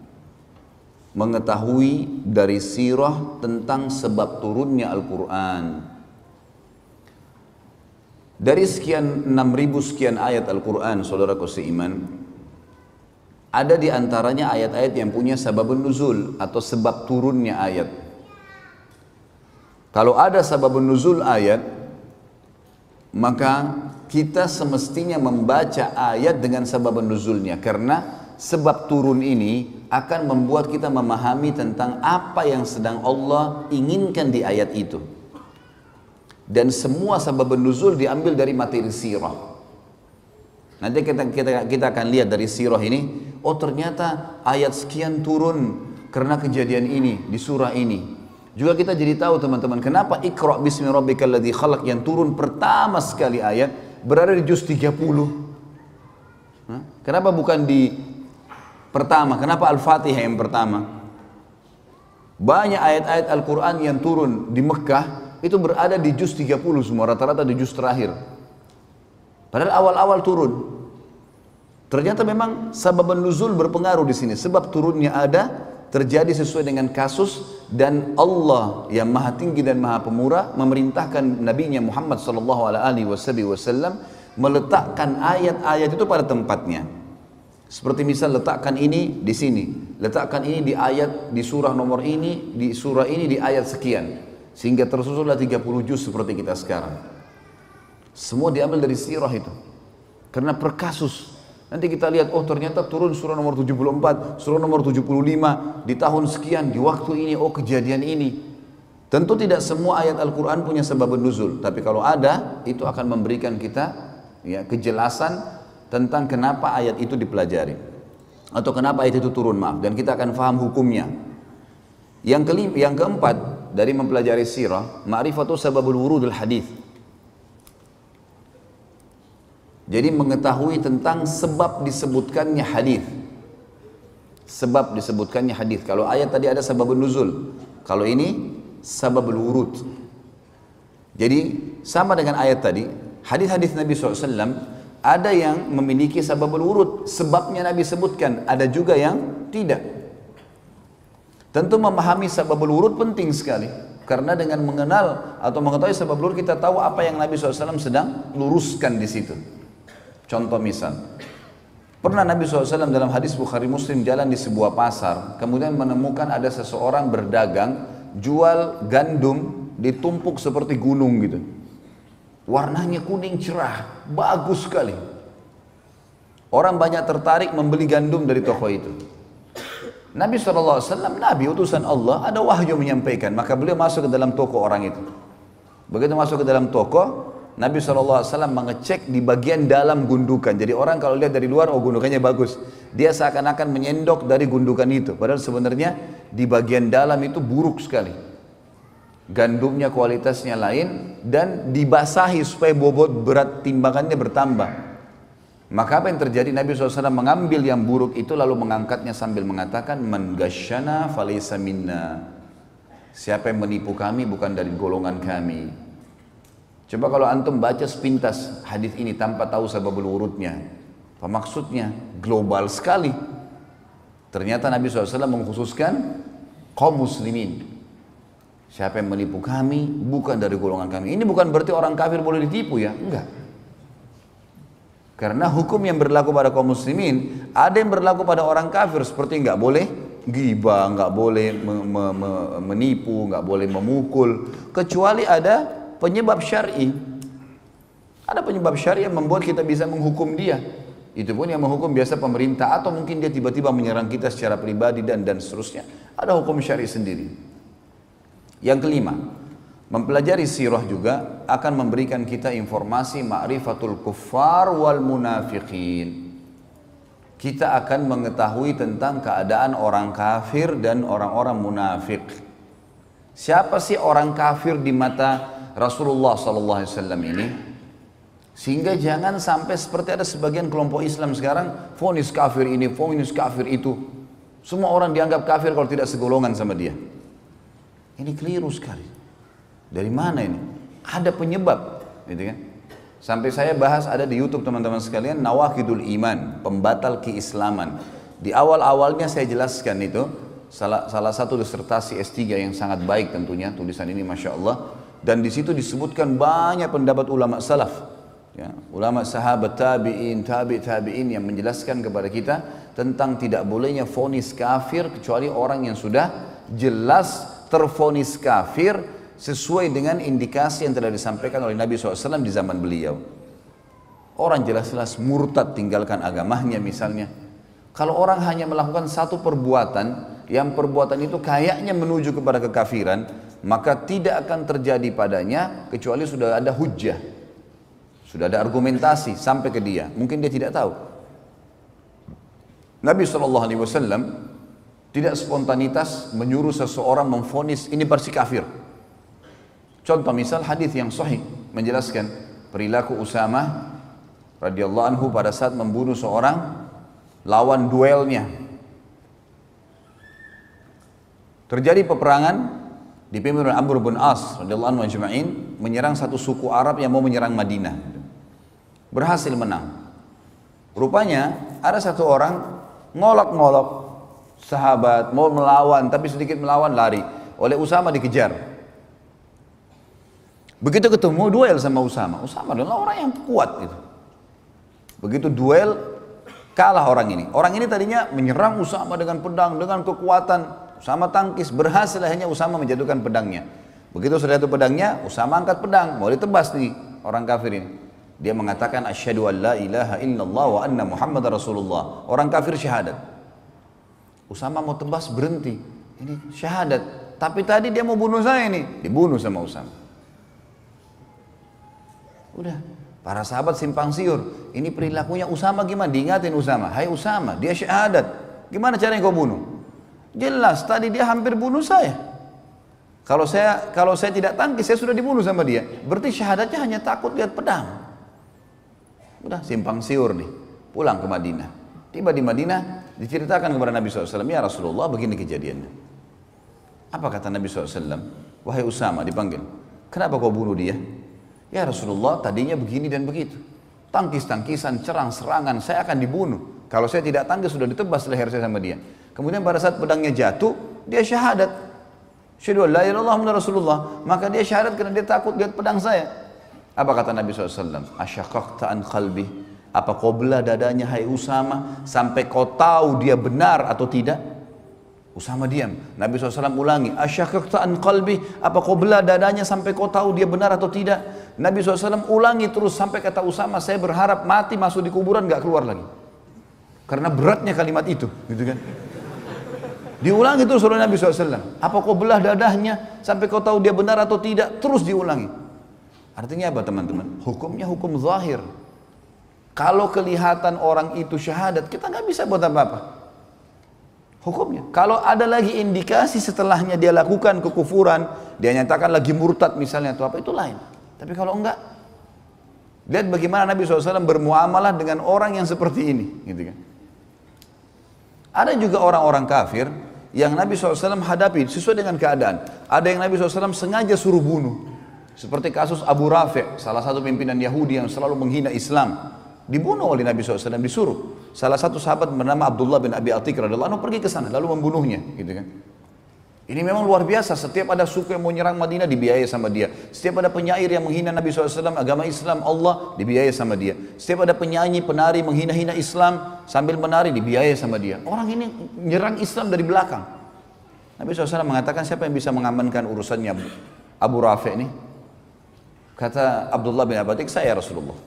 Mengetahui dari sirah tentang sebab turunnya Al-Quran. Dari sekian 6.000 sekian ayat Al-Quran, saudaraku seiman, ada di antaranya ayat-ayat yang punya sababun nuzul atau sebab turunnya ayat. Kalau ada sababun nuzul ayat, maka kita semestinya membaca ayat dengan sababun nuzulnya, karena sebab turun ini akan membuat kita memahami tentang apa yang sedang Allah inginkan di ayat itu. Dan semua sabab nuzul diambil dari materi sirah. Nanti kita akan lihat dari sirah ini, oh ternyata ayat sekian turun karena kejadian ini di surah ini. Juga kita jadi tahu teman-teman, kenapa Iqra bismi rabbikal ladzi khalaq yang turun pertama sekali ayat berada di juz 30. Kenapa bukan di pertama? Kenapa Al-Fatihah yang pertama? Banyak ayat-ayat Al-Quran yang turun di Mekah itu berada di juz 30 semua, rata-rata di juz terakhir. Padahal awal-awal turun. Ternyata memang sabab nuzul berpengaruh di sini. Sebab turunnya ada, terjadi sesuai dengan kasus, dan Allah yang maha tinggi dan maha pemurah memerintahkan Nabi-Nya Muhammad SAW meletakkan ayat-ayat itu pada tempatnya. Seperti misal letakkan ini di sini, letakkan ini di ayat di surah nomor ini, di surah ini di ayat sekian, sehingga tersusunlah 30 juz seperti kita sekarang. Semua diambil dari sirah itu, karena per kasus. Nanti kita lihat, oh ternyata turun surah nomor 74, surah nomor 75 di tahun sekian, di waktu ini, oh kejadian ini. Tentu tidak semua ayat Al-Quran punya sebab nuzul, tapi kalau ada, itu akan memberikan kita ya kejelasan tentang kenapa ayat itu dipelajari atau kenapa ayat itu turun, maaf, dan kita akan faham hukumnya. Yang keempat dari mempelajari sirah, ma'rifatu sababul wurudul hadis. Jadi mengetahui tentang sebab disebutkannya hadis. Sebab disebutkannya hadis. Kalau ayat tadi ada sababul nuzul, kalau ini sababul wurud. Jadi sama dengan ayat tadi, hadis-hadis Nabi SAW ada yang memiliki sababul wurud, sebabnya Nabi sebutkan, ada juga yang tidak. Tentu memahami sababul wurud penting sekali, karena dengan mengenal atau mengetahui sababul wurud kita tahu apa yang Nabi SAW sedang luruskan di situ. Contoh misal, pernah Nabi SAW dalam hadis Bukhari Muslim jalan di sebuah pasar, kemudian menemukan ada seseorang berdagang jual gandum ditumpuk seperti gunung gitu. Warnanya kuning cerah, bagus sekali. Orang banyak tertarik membeli gandum dari toko itu. Nabi SAW, Nabi utusan Allah, ada wahyu menyampaikan, maka beliau masuk ke dalam toko orang itu. Begitu masuk ke dalam toko, Nabi SAW mengecek di bagian dalam gundukan. Jadi orang kalau lihat dari luar, oh gundukannya bagus. Dia seakan-akan menyendok dari gundukan itu. Padahal sebenarnya di bagian dalam itu buruk sekali. Gandumnya kualitasnya lain dan dibasahi supaya bobot berat timbangannya bertambah. Maka apa yang terjadi? Nabi SAW mengambil yang buruk itu lalu mengangkatnya sambil mengatakan, man ghasyana falaysa minna. Siapa yang menipu kami bukan dari golongan kami. Coba kalau antum baca sepintas hadis ini tanpa tahu sababul wurudnya, Apa maksudnya? Global sekali. Ternyata Nabi SAW mengkhususkan kaum muslimin. Siapa yang menipu kami bukan dari golongan kami. Ini bukan berarti orang kafir boleh ditipu ya, enggak. Karena hukum yang berlaku pada kaum muslimin ada yang berlaku pada orang kafir, seperti enggak boleh ghibah, enggak boleh menipu, enggak boleh memukul, kecuali ada penyebab syar'i. Ada penyebab syar'i yang membuat kita bisa menghukum dia. Itu pun yang menghukum biasa pemerintah, atau mungkin dia tiba-tiba menyerang kita secara pribadi dan seterusnya. Ada hukum syar'i sendiri. Yang kelima, mempelajari sirah juga akan memberikan kita informasi ma'rifatul kuffar wal munafiqin. Kita akan mengetahui tentang keadaan orang kafir dan orang-orang munafik. Siapa sih orang kafir di mata Rasulullah SAW ini? Sehingga jangan sampai seperti ada sebagian kelompok Islam sekarang, vonis kafir ini, vonis kafir itu. Semua orang dianggap kafir kalau tidak segolongan sama dia. Ini keliru sekali. Dari mana ini? Ada penyebab, gitu kan? Sampai saya bahas ada di YouTube teman-teman sekalian, Nawaqidul Iman, pembatal keislaman. Di awal-awalnya saya jelaskan itu, salah satu disertasi S3 yang sangat baik tentunya, tulisan ini Masya Allah. Dan di situ disebutkan banyak pendapat ulama salaf, ya, ulama sahabat tabi'in yang menjelaskan kepada kita tentang tidak bolehnya vonis kafir kecuali orang yang sudah jelas tervonis kafir sesuai dengan indikasi yang telah disampaikan oleh Nabi SAW di zaman beliau. Orang jelas-jelas murtad tinggalkan agamanya misalnya. Kalau orang hanya melakukan satu perbuatan, yang perbuatan itu kayaknya menuju kepada kekafiran, maka tidak akan terjadi padanya kecuali sudah ada hujjah, sudah ada argumentasi sampai ke dia. Mungkin dia tidak tahu. Nabi SAW tidak spontanitas menyuruh seseorang memvonis ini pasti kafir. Contoh misal hadis yang sahih menjelaskan perilaku Usamah radhiyallahu anhu pada saat membunuh seorang lawan duelnya. Terjadi peperangan dipimpin oleh Amr bin As radhiyallahu anhu ajma'in menyerang satu suku Arab yang mau menyerang Madinah. Berhasil menang. Rupanya ada satu orang ngolok-ngolok sahabat mau melawan, tapi sedikit melawan lari. Oleh Usama dikejar. Begitu ketemu duel sama Usama. Usama adalah orang yang kuat itu. Begitu duel kalah orang ini. Orang ini tadinya menyerang Usama dengan pedang, dengan kekuatan. Usama tangkis, berhasil akhirnya Usama menjatuhkan pedangnya. Begitu sudah jatuh pedangnya, Usama angkat pedang, mau ditebas nih orang kafir ini. Dia mengatakan asyhadu an la ilaha illallah wa anna Muhammadar Rasulullah. Orang kafir syahadat. Usama mau tebas berhenti, ini syahadat. Tapi tadi dia mau bunuh saya ini, dibunuh sama Usama. Udah, para sahabat simpang siur. Ini perilakunya Usama gimana? Diingatin Usama, hai Usama, dia syahadat. Gimana caranya kau bunuh? Jelas tadi dia hampir bunuh saya. Kalau saya tidak tangkis, saya sudah dibunuh sama dia. Berarti syahadatnya hanya takut lihat pedang. Udah simpang siur nih, pulang ke Madinah. Tiba di Madinah, diceritakan kepada Nabi SAW, ya Rasulullah begini kejadiannya. Apa kata Nabi SAW? Wahai Usama, dipanggil, kenapa kau bunuh dia? Ya Rasulullah, tadinya begini dan begitu. Tangkis-tangkisan, serang-serangan, saya akan dibunuh. Kalau saya tidak tangkis, sudah ditebas leher saya sama dia. Kemudian pada saat pedangnya jatuh, dia syahadat. Asyhadu an la ilaha illallah Muhammadur Rasulullah. Maka dia syahadat karena dia takut lihat pedang saya. Apa kata Nabi SAW? Asyaqaqta an qalbi. Apa kau belah dadanya hai Usama sampai kau tahu dia benar atau tidak? Usama diam. Nabi SAW ulangi, asyaqaqta an qalbi, apa kau belah dadanya sampai kau tahu dia benar atau tidak? Nabi SAW ulangi terus sampai kata Usama, saya berharap mati masuk di kuburan gak keluar lagi. Karena beratnya kalimat itu, gitu kan? Diulangi terus oleh Nabi SAW. Apa kau belah dadahnya sampai kau tahu dia benar atau tidak? Terus diulangi. Artinya apa teman-teman? Hukumnya hukum zahir. Kalau kelihatan orang itu syahadat, kita nggak bisa buat apa-apa. Hukumnya. Kalau ada lagi indikasi setelahnya dia lakukan kekufuran, dia nyatakan lagi murtad misalnya atau apa, itu lain. Tapi kalau enggak, lihat bagaimana Nabi SAW bermuamalah dengan orang yang seperti ini, gitu kan? Ada juga orang-orang kafir yang Nabi SAW hadapi sesuai dengan keadaan. Ada yang Nabi SAW sengaja suruh bunuh. Seperti kasus Abu Rafi', salah satu pimpinan Yahudi yang selalu menghina Islam. dibunuh oleh Nabi SAW, disuruh. Salah satu sahabat bernama Abdullah bin Abi Atiq radhiyallahu anhu pergi ke sana lalu membunuhnya, gitu kan. Ini memang luar biasa, setiap ada suku yang mau nyerang Madinah dibiayai sama dia. Setiap ada penyair yang menghina Nabi SAW, agama Islam, Allah, dibiayai sama dia. Setiap ada penyanyi, penari menghina-hina Islam sambil menari dibiayai sama dia. Orang ini nyerang Islam dari belakang. Nabi SAW mengatakan, siapa yang bisa mengamankan urusannya Abu Rafi ini? Kata Abdullah bin Abi Atiq, saya Rasulullah.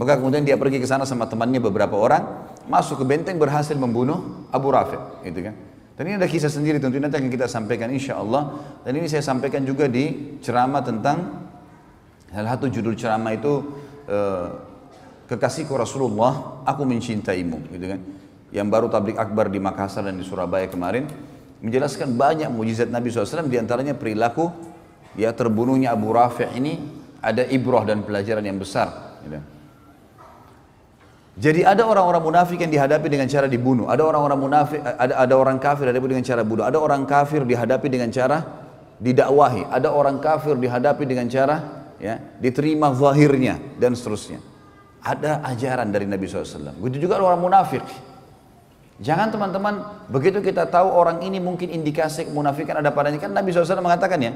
Maka kemudian dia pergi ke sana sama temannya beberapa orang, masuk ke benteng, berhasil membunuh Abu Rafi, gitu kan. Dan ini ada kisah sendiri tentunya nanti akan kita sampaikan insya Allah. Dan ini saya sampaikan juga di ceramah tentang salah satu judul ceramah itu Kekasihku Rasulullah, aku mencintaimu, gitu kan. Yang baru tablik akbar di Makassar dan di Surabaya kemarin menjelaskan banyak mujizat Nabi SAW, diantaranya perilaku ya terbunuhnya Abu Rafi' ini ada ibrah dan pelajaran yang besar, gitu. Jadi ada orang-orang munafik yang dihadapi dengan cara dibunuh, ada orang-orang munafik, ada orang kafir dihadapi dengan cara bunuh, ada orang kafir dihadapi dengan cara didakwahi, ada orang kafir dihadapi dengan cara ya diterima zahirnya dan seterusnya. Ada ajaran dari Nabi SAW. Begitu juga orang munafik. Jangan teman-teman begitu kita tahu orang ini mungkin indikasi kemunafikan ada padanya, kan Nabi SAW mengatakan ya,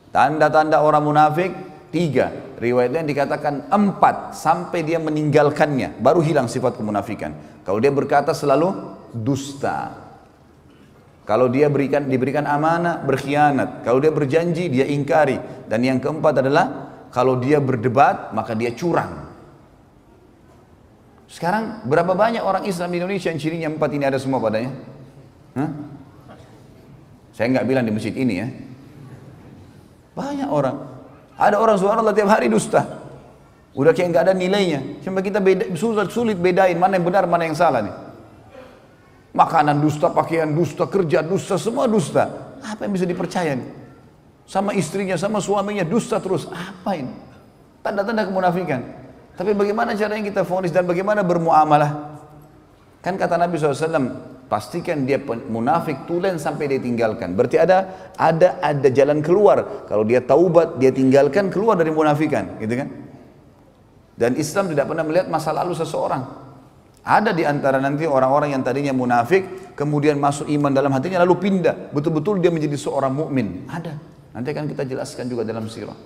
tanda-tanda orang munafik 3, riwayatnya dikatakan 4 sampai dia meninggalkannya baru hilang sifat kemunafikan. Kalau dia berkata selalu dusta, kalau dia diberikan amanah berkhianat, kalau dia berjanji dia ingkari, dan yang keempat adalah kalau dia berdebat maka dia curang. Sekarang berapa banyak orang Islam di Indonesia yang cirinya 4 ini ada semua padanya? Hah? Saya nggak bilang di masjid ini ya, banyak orang. Ada orang subhanallah tiap hari dusta. Udah kayak nggak ada nilainya. Cuma kita sulit bedain mana yang benar, mana yang salah nih. Makanan dusta, pakaian dusta, kerja dusta, semua dusta. Apa yang bisa dipercaya nih? Sama istrinya, sama suaminya dusta terus. Apa ini? Tanda-tanda kemunafikan. Tapi bagaimana caranya kita vonis dan bagaimana bermuamalah? Kan kata Nabi SAW, pastikan dia munafik tulen sampai dia tinggalkan. Berarti ada jalan keluar. Kalau dia taubat, dia tinggalkan, keluar dari munafikan, gitu kan? Dan Islam tidak pernah melihat masa lalu seseorang. Ada di antara nanti orang-orang yang tadinya munafik, kemudian masuk iman dalam hatinya lalu pindah, betul-betul dia menjadi seorang mukmin. Ada. Nanti akan kita jelaskan juga dalam sirah.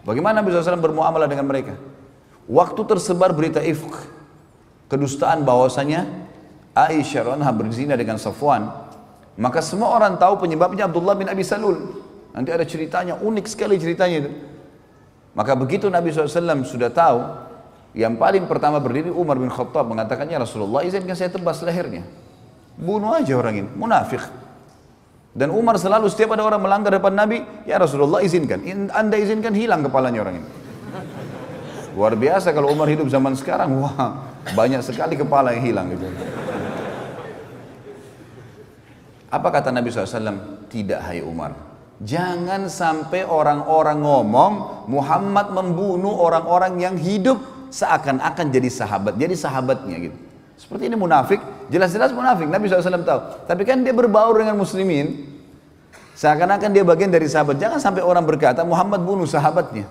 Bagaimana Nabi SAW bermuamalah dengan mereka? Waktu tersebar berita ifk, kedustaan bahwasanya Aisyah radhiyallahu berzina dengan Safwan, maka semua orang tahu penyebabnya Abdullah bin Abi Salul. Nanti ada ceritanya, unik sekali ceritanya itu. Maka begitu Nabi SAW sudah tahu, yang paling pertama berdiri Umar bin Khattab mengatakannya, Rasulullah izinkan saya tebas lehernya, bunuh aja orang ini, munafik. Dan Umar selalu setiap ada orang melanggar depan Nabi, ya Rasulullah izinkan, anda izinkan hilang kepalanya orang ini. Luar biasa kalau Umar hidup zaman sekarang, wah banyak sekali kepala yang hilang gitu. Apa kata Nabi SAW? Tidak, hai Umar, jangan sampai orang-orang ngomong Muhammad membunuh orang-orang yang hidup seakan-akan jadi sahabatnya gitu. Seperti ini munafik, jelas-jelas munafik, Nabi SAW tahu. Tapi kan dia berbaur dengan muslimin, seakan-akan dia bagian dari sahabat. Jangan sampai orang berkata Muhammad bunuh sahabatnya.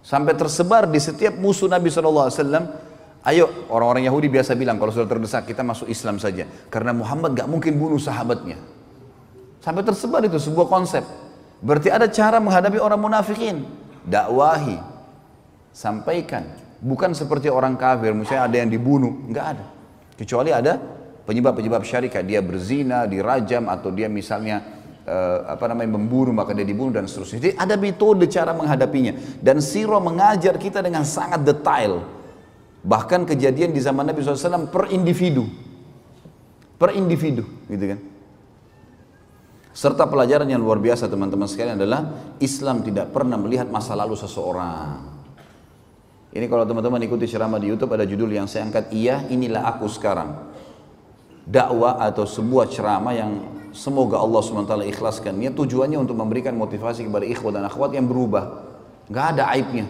Sampai tersebar di setiap musuh Nabi SAW. Ayo, orang-orang Yahudi biasa bilang kalau sudah terdesak kita masuk Islam saja, karena Muhammad gak mungkin bunuh sahabatnya. Sampai tersebar itu sebuah konsep. Berarti ada cara menghadapi orang munafikin. Dakwahi, sampaikan. Bukan seperti orang kafir, misalnya ada yang dibunuh, nggak ada. Kecuali ada penyebab-penyebab syarikat, dia berzina, dirajam, atau dia misalnya membunuh maka dia dibunuh dan seterusnya. Jadi ada metode cara menghadapinya. Dan sirah mengajar kita dengan sangat detail. Bahkan kejadian di zaman Nabi SAW per individu, gitu kan. Serta pelajaran yang luar biasa teman-teman sekalian adalah Islam tidak pernah melihat masa lalu seseorang. Ini kalau teman-teman ikuti ceramah di YouTube ada judul yang saya angkat, iya inilah aku sekarang. Dakwah atau sebuah ceramah yang semoga Allah SWT ikhlaskan. Ini tujuannya untuk memberikan motivasi kepada ikhwat dan akhwat yang berubah. Nggak ada aibnya.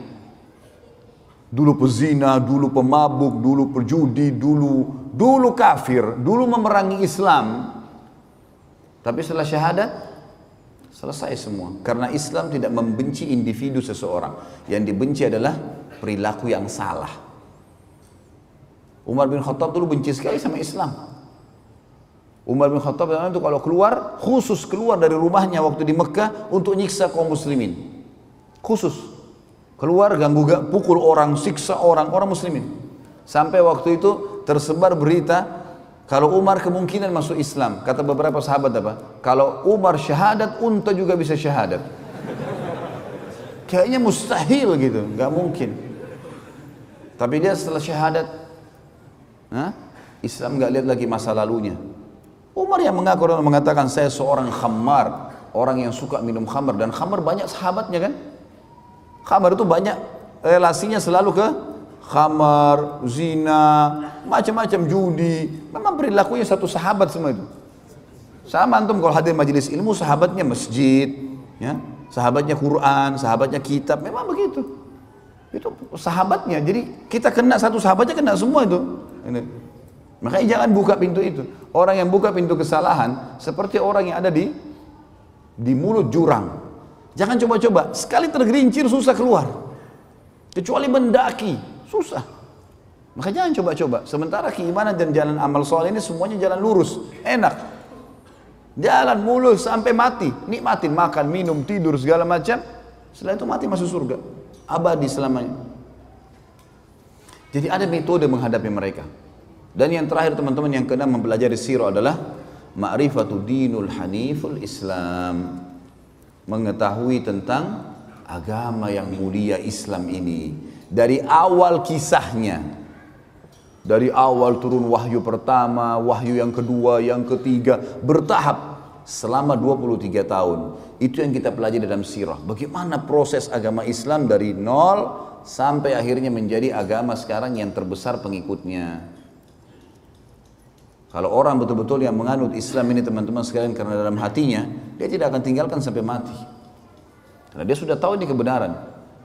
Dulu pezina, dulu pemabuk, dulu perjudi, dulu kafir, dulu memerangi Islam. Tapi setelah syahadat selesai semua. Karena Islam tidak membenci individu seseorang. Yang dibenci adalah perilaku yang salah. Umar bin Khattab dulu benci sekali sama Islam. Umar bin Khattab itu kalau keluar, khusus keluar dari rumahnya waktu di Mekah untuk nyiksa kaum muslimin. Khusus. Keluar ganggu, pukul orang, siksa orang muslimin. Sampai waktu itu tersebar berita, kalau Umar kemungkinan masuk Islam. Kata beberapa sahabat apa? Kalau Umar syahadat, unta juga bisa syahadat. Kayaknya mustahil gitu, nggak mungkin. Tapi dia setelah syahadat, Islam nggak lihat lagi masa lalunya. Umar yang mengaku dan mengatakan saya seorang khamar, orang yang suka minum khamar, dan khamar banyak sahabatnya kan? Khamar itu banyak relasinya selalu ke khamar, zina, macam-macam judi. Memang perilakunya satu sahabat semua itu. Sama antum kalau hadir majelis ilmu, sahabatnya masjid, ya, sahabatnya Quran, sahabatnya kitab, memang begitu. Itu sahabatnya. Jadi kita kena satu sahabatnya, kena semua itu. Makanya jangan buka pintu itu. Orang yang buka pintu kesalahan seperti orang yang ada di mulut jurang. Jangan coba-coba. Sekali tergerincir susah keluar. Kecuali mendaki, susah. Maka jangan coba-coba. Sementara keimanan dan jalan amal soleh ini semuanya jalan lurus, enak. Jalan mulus sampai mati, nikmatin makan, minum, tidur segala macam. Setelah itu mati masuk surga, abadi selamanya. Jadi ada metode menghadapi mereka. Dan yang terakhir teman-teman yang kena mempelajari sirah adalah ma'rifatu dinul haniful Islam. Mengetahui tentang agama yang mulia Islam ini. Dari awal kisahnya. Dari awal turun wahyu pertama, wahyu yang kedua, yang ketiga. Bertahap selama 23 tahun. Itu yang kita pelajari dalam sirah. Bagaimana proses agama Islam dari nol sampai akhirnya menjadi agama sekarang yang terbesar pengikutnya. Kalau orang betul-betul yang menganut Islam ini teman-teman sekalian karena dalam hatinya, dia tidak akan tinggalkan sampai mati. Karena dia sudah tahu ini kebenaran.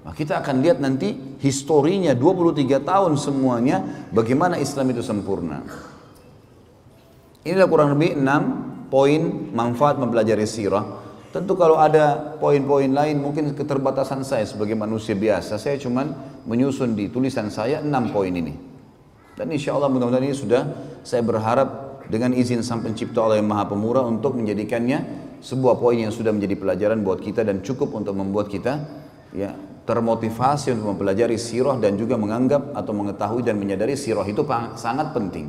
Nah, kita akan lihat nanti historinya 23 tahun semuanya bagaimana Islam itu sempurna. Inilah kurang lebih 6 poin manfaat mempelajari sirah. Tentu kalau ada poin-poin lain mungkin keterbatasan saya sebagai manusia biasa. Saya cuma menyusun di tulisan saya 6 poin ini. Dan insya Allah mudah-mudahan ini sudah saya berharap dengan izin Sang Pencipta Allah yang Maha Pemurah untuk menjadikannya sebuah poin yang sudah menjadi pelajaran buat kita dan cukup untuk membuat kita ya termotivasi untuk mempelajari sirah dan juga menganggap atau mengetahui dan menyadari sirah itu sangat penting.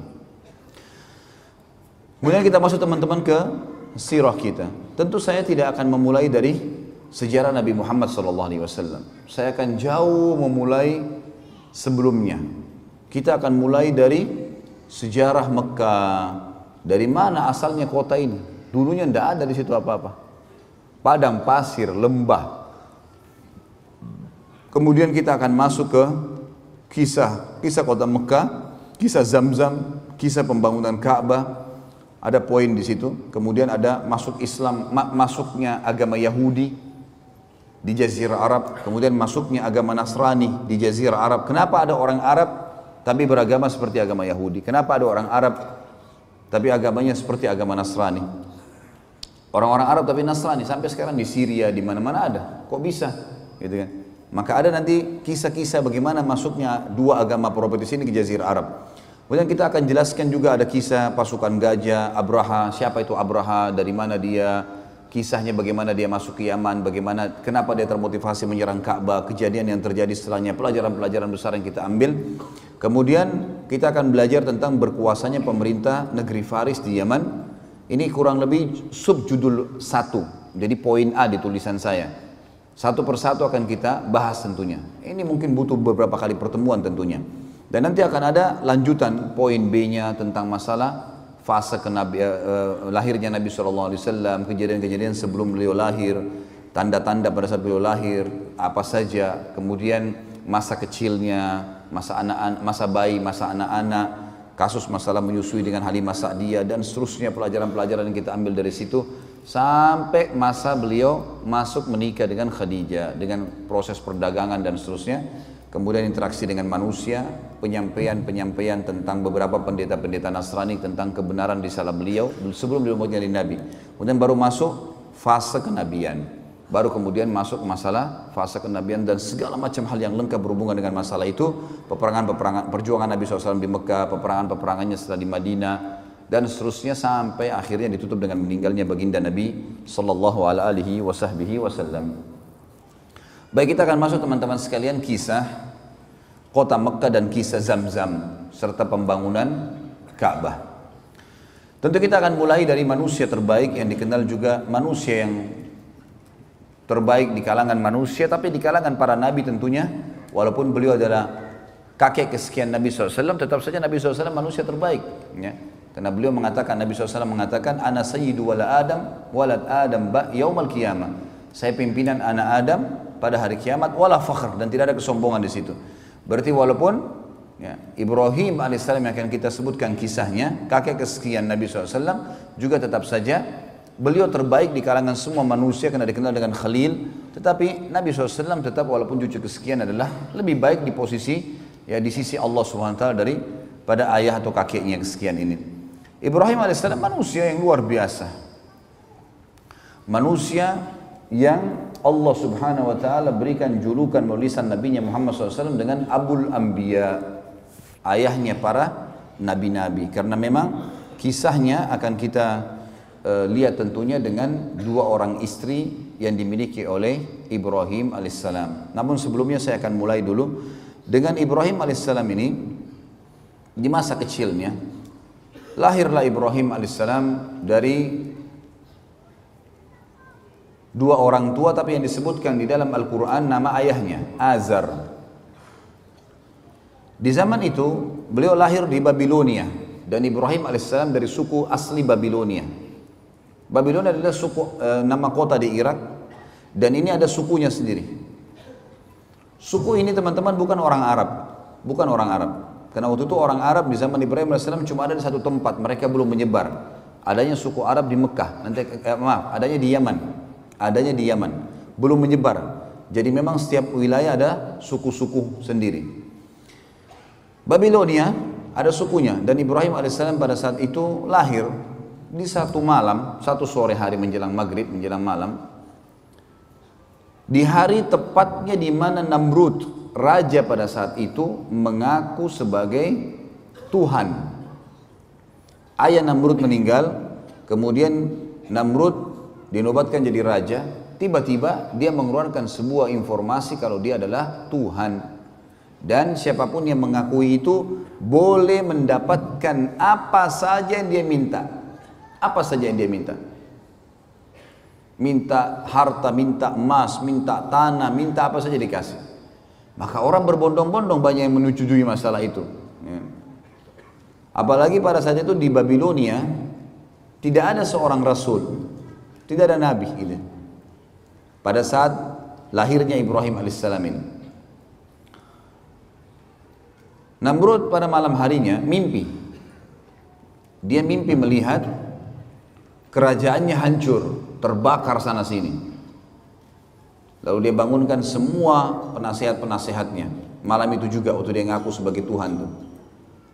Kemudian kita masuk teman-teman ke sirah kita. Tentu saya tidak akan memulai dari sejarah Nabi Muhammad SAW. Saya akan jauh memulai sebelumnya. Kita akan mulai dari sejarah Mekah. Dari mana asalnya kota ini? Dulunya tidak ada di situ apa-apa. Padang pasir, lembah. Kemudian kita akan masuk ke kisah kota Mekah, kisah Zamzam, kisah pembangunan Ka'bah. Ada poin di situ. Kemudian ada masuk Islam, masuknya agama Yahudi di Jazirah Arab. Kemudian masuknya agama Nasrani di Jazirah Arab. Kenapa ada orang Arab tapi beragama seperti agama Yahudi? Kenapa ada orang Arab tapi agamanya seperti agama Nasrani? Orang-orang Arab tapi Nasrani sampai sekarang di Syria di mana-mana ada. Kok bisa? Gitu kan? Maka ada nanti kisah-kisah bagaimana masuknya dua agama properti sini ke Jazirah Arab. Kemudian kita akan jelaskan juga ada kisah pasukan gajah, Abraha, siapa itu Abraha, dari mana dia, kisahnya bagaimana dia masuk ke Yaman, bagaimana, kenapa dia termotivasi menyerang Ka'bah, kejadian yang terjadi setelahnya, pelajaran-pelajaran besar yang kita ambil. Kemudian kita akan belajar tentang berkuasanya pemerintah negeri Faris di Yaman. Ini kurang lebih subjudul 1, jadi poin A di tulisan saya. Satu persatu akan kita bahas tentunya. Ini mungkin butuh beberapa kali pertemuan tentunya. Dan nanti akan ada lanjutan poin B-nya tentang masalah fase lahirnya Nabi SAW, kejadian-kejadian sebelum beliau lahir, tanda-tanda pada saat beliau lahir, apa saja, kemudian masa kecilnya, masa bayi, masa anak-anak, kasus masalah menyusui dengan Halimah Sa'diyah dan seterusnya, pelajaran-pelajaran yang kita ambil dari situ sampai masa beliau masuk menikah dengan Khadijah, dengan proses perdagangan dan seterusnya. Kemudian interaksi dengan manusia, penyampaian tentang beberapa pendeta-pendeta Nasrani tentang kebenaran risalah beliau sebelum beliau menjadi nabi. Kemudian baru masuk fase kenabian. baru kemudian masuk masalah fase kenabian dan segala macam hal yang lengkap berhubungan dengan masalah itu, peperangan-peperangan perjuangan Nabi SAW di Mekah, peperangan-peperangannya setelah di Madinah, dan seterusnya sampai akhirnya ditutup dengan meninggalnya baginda Nabi sallallahu alaihi wasallam. Baik, kita akan masuk teman-teman sekalian kisah kota Mekah dan kisah Zamzam serta pembangunan Ka'bah. Tentu kita akan mulai dari manusia terbaik yang dikenal juga manusia yang terbaik di kalangan manusia, tapi di kalangan para nabi tentunya, walaupun beliau adalah kakek kesekian Nabi SAW, tetap saja Nabi SAW manusia terbaik, ya. Karena beliau mengatakan, Nabi SAW mengatakan, ana sayyidu walad Adam yaumal qiyamah. Saya pimpinan anak Adam pada hari kiamat, wala fakhr, dan tidak ada kesombongan di situ. Berarti walaupun ya, Ibrahim alaihissalam yang akan kita sebutkan kisahnya, kakek kesekian Nabi SAW, juga tetap saja beliau terbaik di kalangan semua manusia karena dikenal dengan Khalil. Tetapi Nabi SAW tetap walaupun cucu kesekian adalah lebih baik di posisi ya di sisi Allah SWT daripada ayah atau kakeknya kesekian ini. Ibrahim alaihissalam manusia yang luar biasa, manusia yang Allah Subhanahu wa taala berikan julukan melalui lisan nabinya Muhammad SAW dengan Abul Anbiya, ayahnya para nabi-nabi, karena memang kisahnya akan kita lihat tentunya dengan dua orang istri yang dimiliki oleh Ibrahim alaihissalam. Namun sebelumnya saya akan mulai dulu dengan Ibrahim alaihissalam ini. Di masa kecilnya lahirlah Ibrahim alaihissalam dari dua orang tua, tapi yang disebutkan di dalam Al-Quran nama ayahnya Azar. Di zaman itu beliau lahir di Babilonia, dan Ibrahim alaihissalam dari suku asli Babilonia. Babilonia adalah suku nama kota di Irak, dan ini ada sukunya sendiri. Suku ini teman-teman bukan orang Arab, bukan orang Arab. Karena waktu itu orang Arab di zaman Ibrahim AS cuma ada di satu tempat, mereka belum menyebar. Adanya suku Arab di Mekah, adanya di Yaman. Adanya di Yaman, belum menyebar. Jadi memang setiap wilayah ada suku-suku sendiri. Babilonia ada sukunya, dan Ibrahim AS pada saat itu lahir di satu malam, satu sore hari menjelang maghrib, menjelang malam. Di hari tepatnya di mana Namrud, raja pada saat itu, mengaku sebagai Tuhan. Ayah Namrud meninggal, kemudian Namrud dinobatkan jadi raja. Tiba-tiba dia mengeluarkan sebuah informasi kalau dia adalah Tuhan, dan siapapun yang mengakui itu boleh mendapatkan apa saja yang dia minta. Apa saja yang dia minta. Minta harta, minta emas, minta tanah, minta apa saja dikasih. Maka orang berbondong-bondong banyak yang menyetujui masalah itu, ya. Apalagi pada saat itu di Babilonia tidak ada seorang rasul, tidak ada nabi gitu. Pada saat lahirnya Ibrahim alaihissalam ini, Namrud pada malam harinya mimpi. Dia mimpi melihat kerajaannya hancur, terbakar sana sini. Lalu dia bangunkan semua penasehat-penasehatnya. Malam itu juga waktu dia ngaku sebagai Tuhan tuh.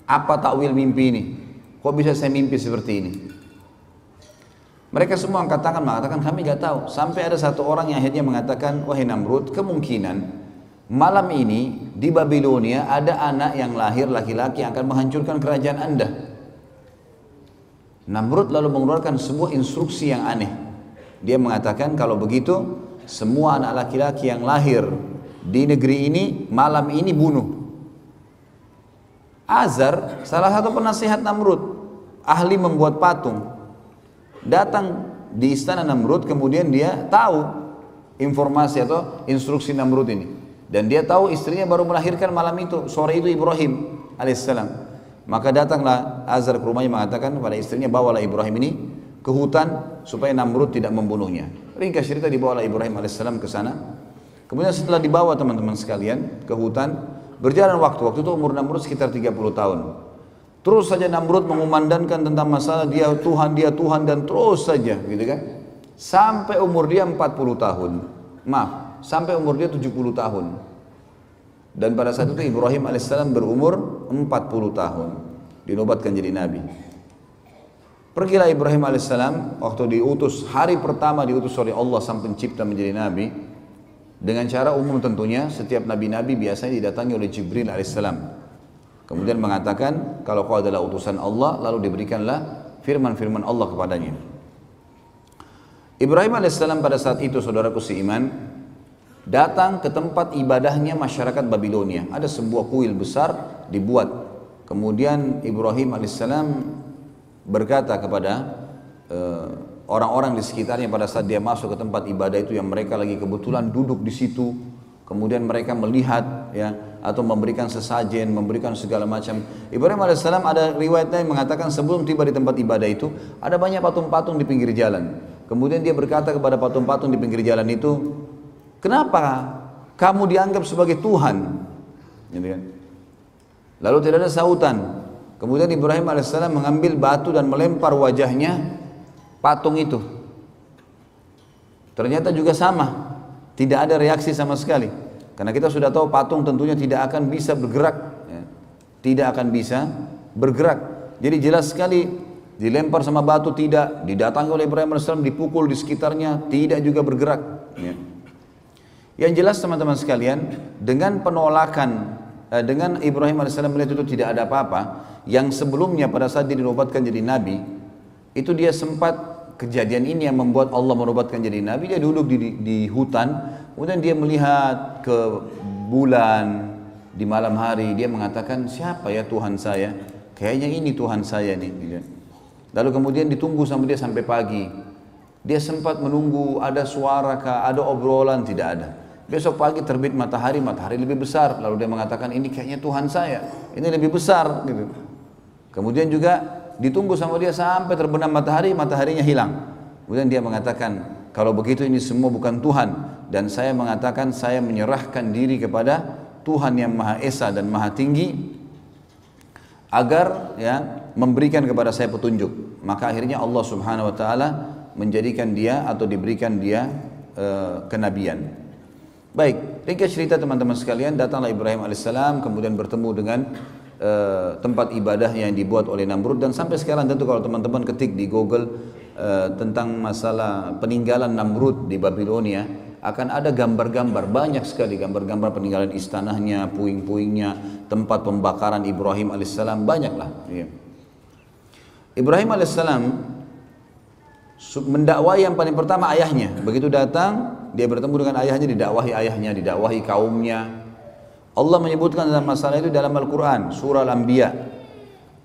Apa takwil mimpi ini? Kok bisa saya mimpi seperti ini? Mereka semua angkat tangan mengatakan kami gak tahu. Sampai ada satu orang yang akhirnya mengatakan, wahai Namrud, kemungkinan malam ini di Babilonia ada anak yang lahir laki-laki yang akan menghancurkan kerajaan Anda. Namrud lalu mengeluarkan sebuah instruksi yang aneh. Dia mengatakan kalau begitu semua anak laki-laki yang lahir di negeri ini malam ini bunuh. Azar, salah satu penasihat Namrud, ahli membuat patung, datang di istana Namrud, kemudian dia tahu informasi atau instruksi Namrud ini, dan dia tahu istrinya baru melahirkan malam itu, sore itu Ibrahim alaihissalam. Maka datanglah Azar ke rumahnya mengatakan kepada istrinya, bawalah Ibrahim ini ke hutan supaya Namrud tidak membunuhnya. Ringkas cerita, dibawalah Ibrahim alaihissalam ke sana. Kemudian setelah dibawa teman-teman sekalian ke hutan, berjalan waktu itu umur Namrud sekitar 30 tahun. Terus saja Namrud mengumandangkan tentang masalah dia Tuhan dan terus saja gitu kan. Sampai umur dia 40 tahun. Maaf, sampai umur dia 70 tahun. Dan pada saat itu Ibrahim alaihissalam berumur 40 tahun. Dinobatkan jadi nabi. Pergilah Ibrahim alaihissalam waktu diutus, hari pertama diutus oleh Allah sang pencipta menjadi nabi. Dengan cara umum tentunya, setiap nabi-nabi biasanya didatangi oleh Jibril alaihissalam. Kemudian mengatakan, kalau kau adalah utusan Allah, lalu diberikanlah firman-firman Allah kepadanya. Ibrahim alaihissalam pada saat itu, saudaraku seiman, datang ke tempat ibadahnya masyarakat Babilonia. Ada sebuah kuil besar dibuat. Kemudian Ibrahim alaihissalam berkata kepada orang-orang di sekitarnya pada saat dia masuk ke tempat ibadah itu, yang mereka lagi kebetulan duduk di situ, kemudian mereka melihat ya, atau memberikan sesajen, memberikan segala macam. Ibrahim alaihissalam ada riwayatnya yang mengatakan sebelum tiba di tempat ibadah itu ada banyak patung-patung di pinggir jalan. Kemudian dia berkata kepada patung-patung di pinggir jalan itu, kenapa kamu dianggap sebagai Tuhan? Gitu kan? Lalu tidak ada sautan. Kemudian Ibrahim alaihissalam mengambil batu dan melempar wajahnya patung itu. Ternyata juga sama, tidak ada reaksi sama sekali. Karena kita sudah tahu patung tentunya tidak akan bisa bergerak, ya. Tidak akan bisa bergerak. Jadi jelas sekali dilempar sama batu tidak, didatangi oleh Ibrahim alaihissalam, dipukul di sekitarnya tidak juga bergerak. Ya. Yang jelas teman-teman sekalian, dengan penolakan, dengan Ibrahim alaihissalam melihat itu tidak ada apa-apa, yang sebelumnya pada saat dia dinobatkan jadi nabi, itu dia sempat kejadian ini yang membuat Allah menobatkan jadi nabi. Dia duduk di hutan, kemudian dia melihat ke bulan di malam hari. Dia mengatakan, siapa ya Tuhan saya? Kayaknya ini Tuhan saya nih. Lalu kemudian ditunggu sama dia sampai pagi. Dia sempat menunggu ada suara kah, ada obrolan, tidak ada. Besok pagi terbit matahari, matahari lebih besar. Lalu dia mengatakan, ini kayaknya Tuhan saya, ini lebih besar gitu. Kemudian juga ditunggu sama dia sampai terbenam matahari, mataharinya hilang. Kemudian dia mengatakan, kalau begitu ini semua bukan Tuhan, dan saya mengatakan saya menyerahkan diri kepada Tuhan yang Maha Esa dan Maha Tinggi agar ya memberikan kepada saya petunjuk. Maka akhirnya Allah Subhanahu wa taala menjadikan dia atau diberikan dia kenabian. Baik, ringkas cerita teman-teman sekalian, datanglah Ibrahim alaihissalam kemudian bertemu dengan tempat ibadah yang dibuat oleh Namrud. Dan sampai sekarang tentu kalau teman-teman ketik di Google tentang masalah peninggalan Namrud di Babilonia, akan ada gambar-gambar, banyak sekali gambar-gambar peninggalan istananya, puing-puingnya, tempat pembakaran Ibrahim alaihissalam, banyaklah. Ya. Ibrahim alaihissalam mendakwai yang paling pertama ayahnya. Begitu datang, dia bertemu dengan ayahnya, didakwahi ayahnya, didakwahi kaumnya. Allah menyebutkan dalam masalah itu dalam Al-Quran, surah Al-Anbiya,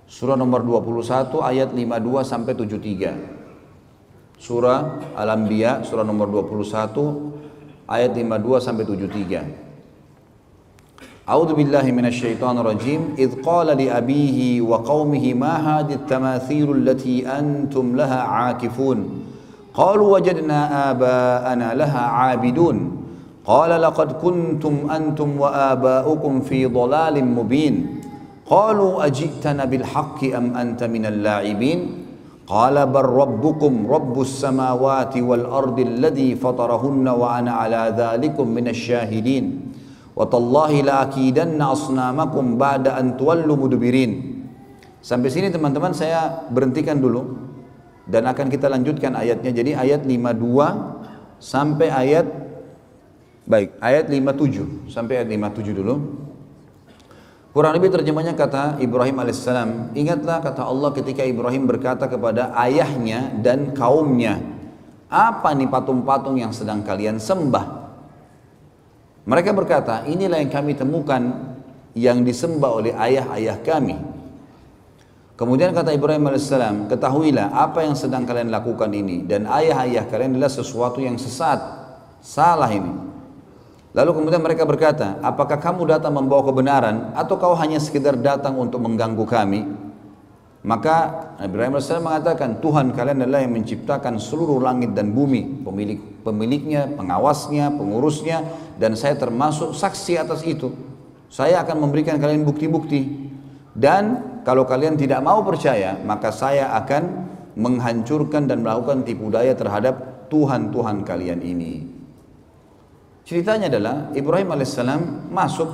surah nomor 21 ayat 52 sampai 73. Surah Al-Anbiya, surah nomor 21 ayat 52 sampai 73. A'udzu billahi minasyaitonir rajim. Idz qala li abihi wa qaumihi ma hadhihi at-tamathil allati antum laha 'akifun. Qalu wajadna aba'ana laha 'abidun. Qala laqad kuntum antum wa aba'ukum fi dhalalin mubin. Qalu aji'tana bil haqqi am anta minal la'ibin. Qala bar rabbukum rabbus samawati wal ardi alladhi fatarahunna wa ana ala dhalikum minasy syahidin. Wa tallahi la akidanna asnamakum ba'da an tuwallu mudbirin. Sampai sini teman-teman saya berhentikan dulu dan akan kita lanjutkan ayatnya. Jadi ayat 52 sampai ayat ayat 57 sampai ayat 57 dulu. Kurang lebih terjemahnya kata Ibrahim alaihissalam, ingatlah kata Allah ketika Ibrahim berkata kepada ayahnya dan kaumnya, apa nih patung-patung yang sedang kalian sembah? Mereka berkata, inilah yang kami temukan yang disembah oleh ayah-ayah kami. Kemudian kata Ibrahim alaihissalam, ketahuilah apa yang sedang kalian lakukan ini dan ayah-ayah kalian adalah sesuatu yang sesat, salah ini. Lalu kemudian mereka berkata, apakah kamu datang membawa kebenaran atau kau hanya sekedar datang untuk mengganggu kami? Maka Ibrahim AS mengatakan, Tuhan kalian adalah yang menciptakan seluruh langit dan bumi, pemiliknya, pengawasnya, pengurusnya, dan saya termasuk saksi atas itu. Saya akan memberikan kalian bukti-bukti. Dan kalau kalian tidak mau percaya, maka saya akan menghancurkan dan melakukan tipu daya terhadap Tuhan-Tuhan kalian ini. Ceritanya adalah Ibrahim alaihissalam masuk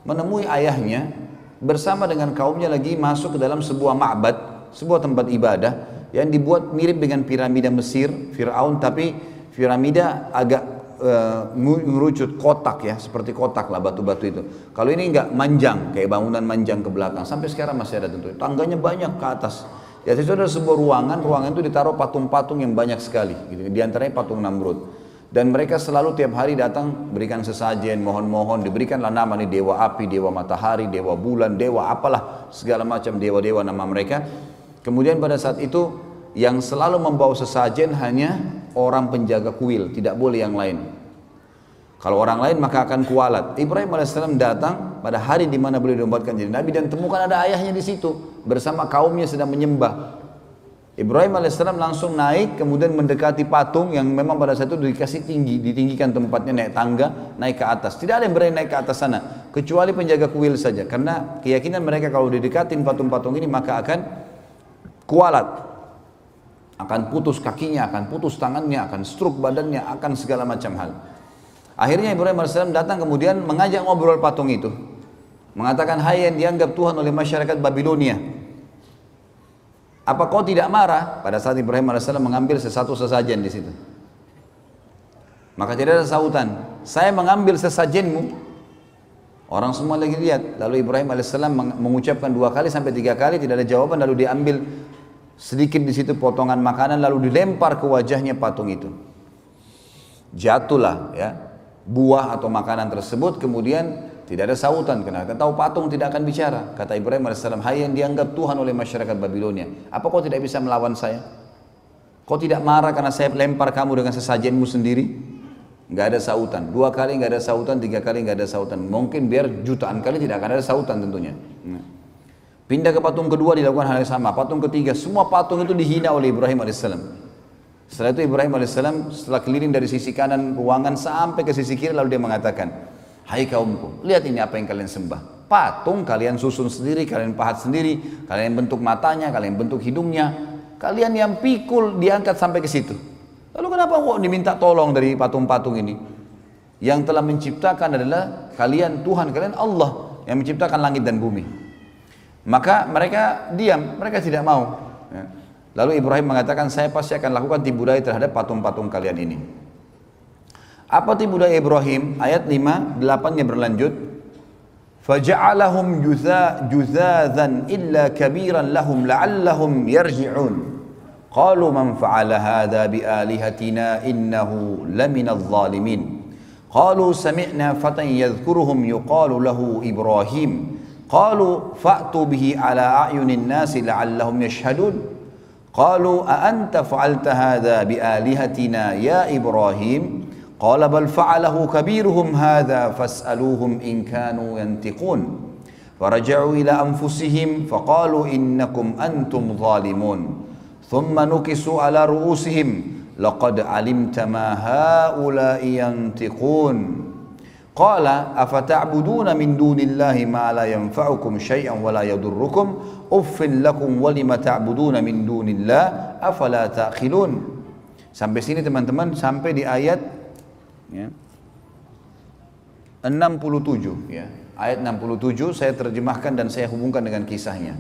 menemui ayahnya bersama dengan kaumnya lagi masuk ke dalam sebuah ma'bad, sebuah tempat ibadah yang dibuat mirip dengan piramida Mesir, Fir'aun, tapi piramida agak ngerucut kotak ya, seperti kotak lah batu-batu itu. Kalau ini enggak manjang, kayak bangunan manjang ke belakang, sampai sekarang masih ada tentu. Tangganya banyak ke atas. Di atas itu ada sebuah ruangan itu ditaruh patung-patung yang banyak sekali, gitu. Di antaranya patung Namrud. Dan mereka selalu tiap hari datang berikan sesajen, mohon-mohon, diberikanlah nama nih dewa api, dewa matahari, dewa bulan, dewa apalah, segala macam dewa-dewa nama mereka. Kemudian pada saat itu yang selalu membawa sesajen hanya orang penjaga kuil, tidak boleh yang lain. Kalau orang lain maka akan kualat. Ibrahim alaihissalam datang pada hari di mana beliau dinobatkan jadi nabi dan temukan ada ayahnya di situ bersama kaumnya sedang menyembah. Ibrahim alaihissalam langsung naik, kemudian mendekati patung yang memang pada saat itu dikasih tinggi, ditinggikan tempatnya, naik tangga, naik ke atas. Tidak ada yang berani naik ke atas sana, kecuali penjaga kuil saja. Karena keyakinan mereka kalau didekatin patung-patung ini maka akan kualat, akan putus kakinya, akan putus tangannya, akan stroke badannya, akan segala macam hal. Akhirnya Ibrahim alaihissalam datang kemudian mengajak ngobrol patung itu, mengatakan, hai yang dianggap Tuhan oleh masyarakat Babilonia, apa kau tidak marah? Pada saat Ibrahim alaihissalam mengambil sesuatu sesajen di situ, maka tidak ada sautan. Saya mengambil sesajenmu. Orang semua lagi lihat. Lalu Ibrahim alaihissalam mengucapkan 2 kali sampai 3 kali, tidak ada jawaban. Lalu diambil sedikit di situ potongan makanan, lalu dilempar ke wajahnya patung itu. Jatuhlah ya buah atau makanan tersebut. Kemudian tidak ada sautan, karena kita tahu patung tidak akan bicara. Kata Ibrahim alaihissalam, hai yang dianggap Tuhan oleh masyarakat Babilonia, apa kau tidak bisa melawan saya? Kau tidak marah karena saya lempar kamu dengan sesajenmu sendiri? Nggak ada sautan. 2 kali nggak ada sautan, 3 kali nggak ada sautan. Mungkin biar jutaan kali tidak akan ada sautan tentunya. Pindah ke patung kedua dilakukan hal yang sama. Patung ketiga, semua patung itu dihina oleh Ibrahim alaihissalam. Setelah itu Ibrahim alaihissalam setelah keliling dari sisi kanan ruangan sampai ke sisi kiri, lalu dia mengatakan, hai kaumku, lihat ini apa yang kalian sembah. Patung kalian susun sendiri, kalian pahat sendiri, kalian bentuk matanya, kalian bentuk hidungnya, kalian yang pikul diangkat sampai ke situ. Lalu kenapa kok diminta tolong dari patung-patung ini? Yang telah menciptakan adalah kalian, Tuhan kalian Allah yang menciptakan langit dan bumi. Maka mereka diam, mereka tidak mau. Lalu Ibrahim mengatakan, saya pasti akan lakukan tipu daya terhadap patung-patung kalian ini. Apa tipu daya Ibrahim? Ayat 5, 8-nya berlanjut. Faja'alahum judzadzan illa kabiran lahum la'allahum yarji'un. Qalu man fa'ala hadha bi'alihatina innahu laminadh dhalimin. Qalu sami'na fatan yadhkuruhum yuqalu lahu Ibrahim. Qalu fa'tu bihi ala a'yunin nasi la'allahum yashhadun. Qalu a anta fa'alta hadha bi'alihatina ya Ibrahim? قال بل فعله كبيرهم هذا فاسألوهم إن كانوا ينطقون فرجعوا إلى أنفسهم فقالوا إنكم أنتم ظالمون ثم نكسوا على رؤوسهم لقد علمت ما هؤلاء ينطقون قال أفتعبدون من دون الله ما لا ينفعكم شيئا ولا يضركم أف لكم ولم تعبدون من دون الله أفلا تأخلون. Sampai sini teman-teman, sampai di ayat ya, 67 ya. Ayat 67 saya terjemahkan dan saya hubungkan dengan kisahnya.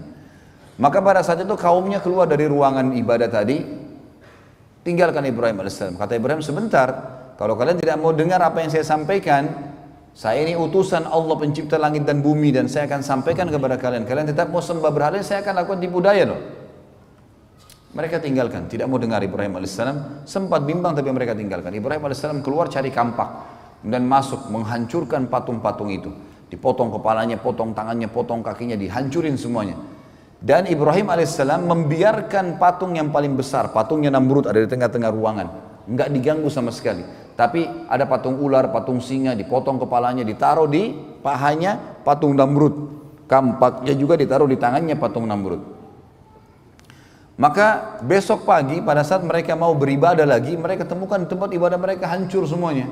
Maka pada saat itu kaumnya keluar dari ruangan ibadah tadi, tinggalkan Ibrahim alaihissalam. Kata Ibrahim, sebentar, kalau kalian tidak mau dengar apa yang saya sampaikan, saya ini utusan Allah pencipta langit dan bumi dan saya akan sampaikan kepada kalian. Kalian tetap mau sembah berhala, saya akan lakukan tipu daya loh. Mereka tinggalkan, tidak mau dengar Ibrahim alaihissalam. Sempat bimbang tapi mereka tinggalkan. Ibrahim alaihissalam keluar cari kampak dan masuk menghancurkan patung-patung itu. Dipotong kepalanya, potong tangannya, potong kakinya, dihancurin semuanya. Dan Ibrahim alaihissalam membiarkan patung yang paling besar, patungnya Namrud ada di tengah-tengah ruangan, enggak diganggu sama sekali. Tapi ada patung ular, patung singa, dipotong kepalanya, ditaruh di pahanya patung Namrud. Kampaknya juga ditaruh di tangannya patung Namrud. Maka besok pagi pada saat mereka mau beribadah lagi, mereka temukan tempat ibadah mereka hancur semuanya.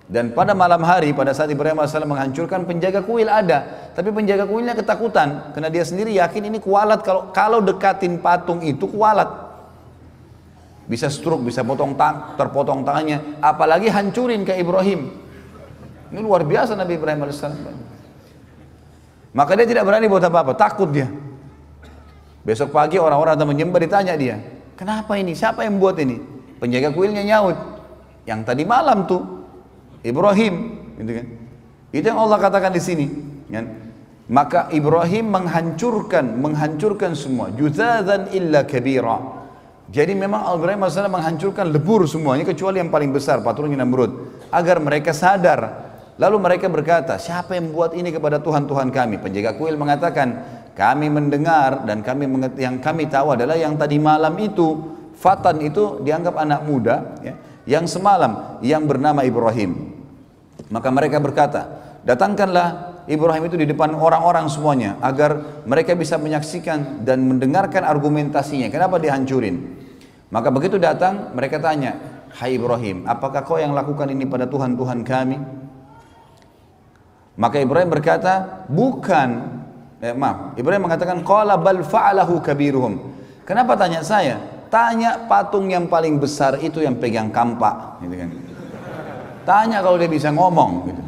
Dan pada malam hari, pada saat Ibrahim AS menghancurkan, penjaga kuil ada. Tapi penjaga kuilnya ketakutan, karena dia sendiri yakin ini kualat, kalau dekatin patung itu kualat. Bisa stroke, bisa terpotong tangannya, apalagi hancurin ke Ibrahim. Ini luar biasa Nabi Ibrahim AS. Maka dia tidak berani buat apa-apa, takut dia. Besok pagi orang-orang datang menyembah, ditanya dia, Kenapa ini? Siapa yang buat ini? Penjaga kuilnya nyaut, yang tadi malam tuh Ibrahim, gitu kan? Itu yang Allah katakan di sini, kan? Maka Ibrahim menghancurkan semua, juzadzan illa kabira. Jadi memang Ibrahim AS menghancurkan lebur semuanya kecuali yang paling besar, paturnya Namrud, agar mereka sadar. Lalu mereka berkata, siapa yang buat ini kepada Tuhan-Tuhan kami? Penjaga kuil mengatakan, kami mendengar dan yang kami tahu adalah yang tadi malam itu, Fatan itu dianggap anak muda, ya, yang semalam, yang bernama Ibrahim. Maka mereka berkata, datangkanlah Ibrahim itu di depan orang-orang semuanya, agar mereka bisa menyaksikan dan mendengarkan argumentasinya, kenapa dihancurin. Maka begitu datang, mereka tanya, hai Ibrahim, apakah kau yang lakukan ini pada Tuhan-Tuhan kami? Maka Ibrahim berkata, bukan. Ibrahim mengatakan, qala bal fa'alahu kabiruhum. Kenapa tanya saya? Tanya patung yang paling besar itu yang pegang kampak, gitu kan. Tanya kalau dia bisa ngomong, gitu.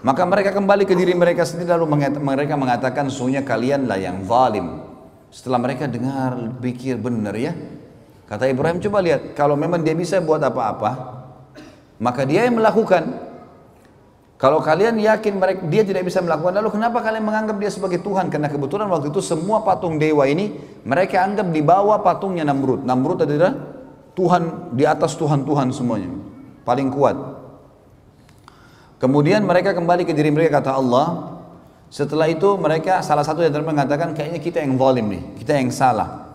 Maka mereka kembali ke diri mereka sendiri, lalu mereka mengatakan, sesungguhnya kalianlah yang zalim. Setelah mereka dengar, pikir benar ya. Kata Ibrahim, coba lihat, kalau memang dia bisa buat apa-apa, maka dia yang melakukan. Kalau kalian yakin dia tidak bisa melakukan, lalu kenapa kalian menganggap dia sebagai Tuhan? Karena kebetulan waktu itu semua patung dewa ini mereka anggap di bawah patungnya Namrud. Namrud adalah Tuhan di atas Tuhan-Tuhan semuanya, paling kuat. Kemudian mereka kembali ke diri mereka, kata Allah. Setelah itu mereka salah satu yang mengatakan, kayaknya kita yang zalim nih, kita yang salah.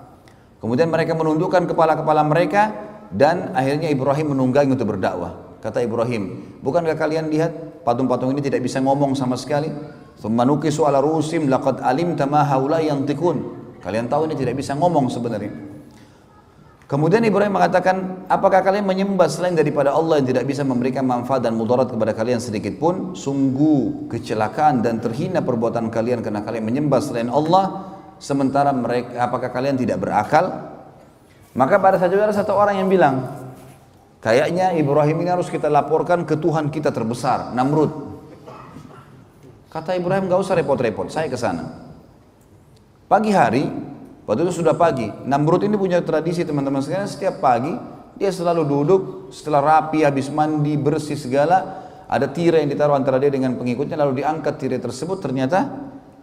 Kemudian mereka menundukkan kepala-kepala mereka dan akhirnya Ibrahim menunggangi untuk berdakwah. Kata Ibrahim, bukankah kalian lihat patung-patung ini tidak bisa ngomong sama sekali? Tsumma nukisu ala ru'usihim laqad alimta ma haula yantiqun. Kalian tahu ini tidak bisa ngomong sebenarnya. Kemudian Ibrahim mengatakan, apakah kalian menyembah selain daripada Allah yang tidak bisa memberikan manfaat dan mudarat kepada kalian sedikit pun? Sungguh kecelakaan dan terhina perbuatan kalian karena kalian menyembah selain Allah, sementara mereka, apakah kalian tidak berakal? Maka pada saat itu ada satu orang yang bilang, kayaknya Ibrahim ini harus kita laporkan ke Tuhan kita terbesar, Namrud. Kata Ibrahim, gak usah repot-repot, saya ke sana. Pagi hari, waktu itu sudah pagi. Namrud ini punya tradisi teman-teman sekalian, setiap pagi dia selalu duduk setelah rapi, habis mandi, bersih segala, ada tirai yang ditaruh antara dia dengan pengikutnya, lalu diangkat tirai tersebut. Ternyata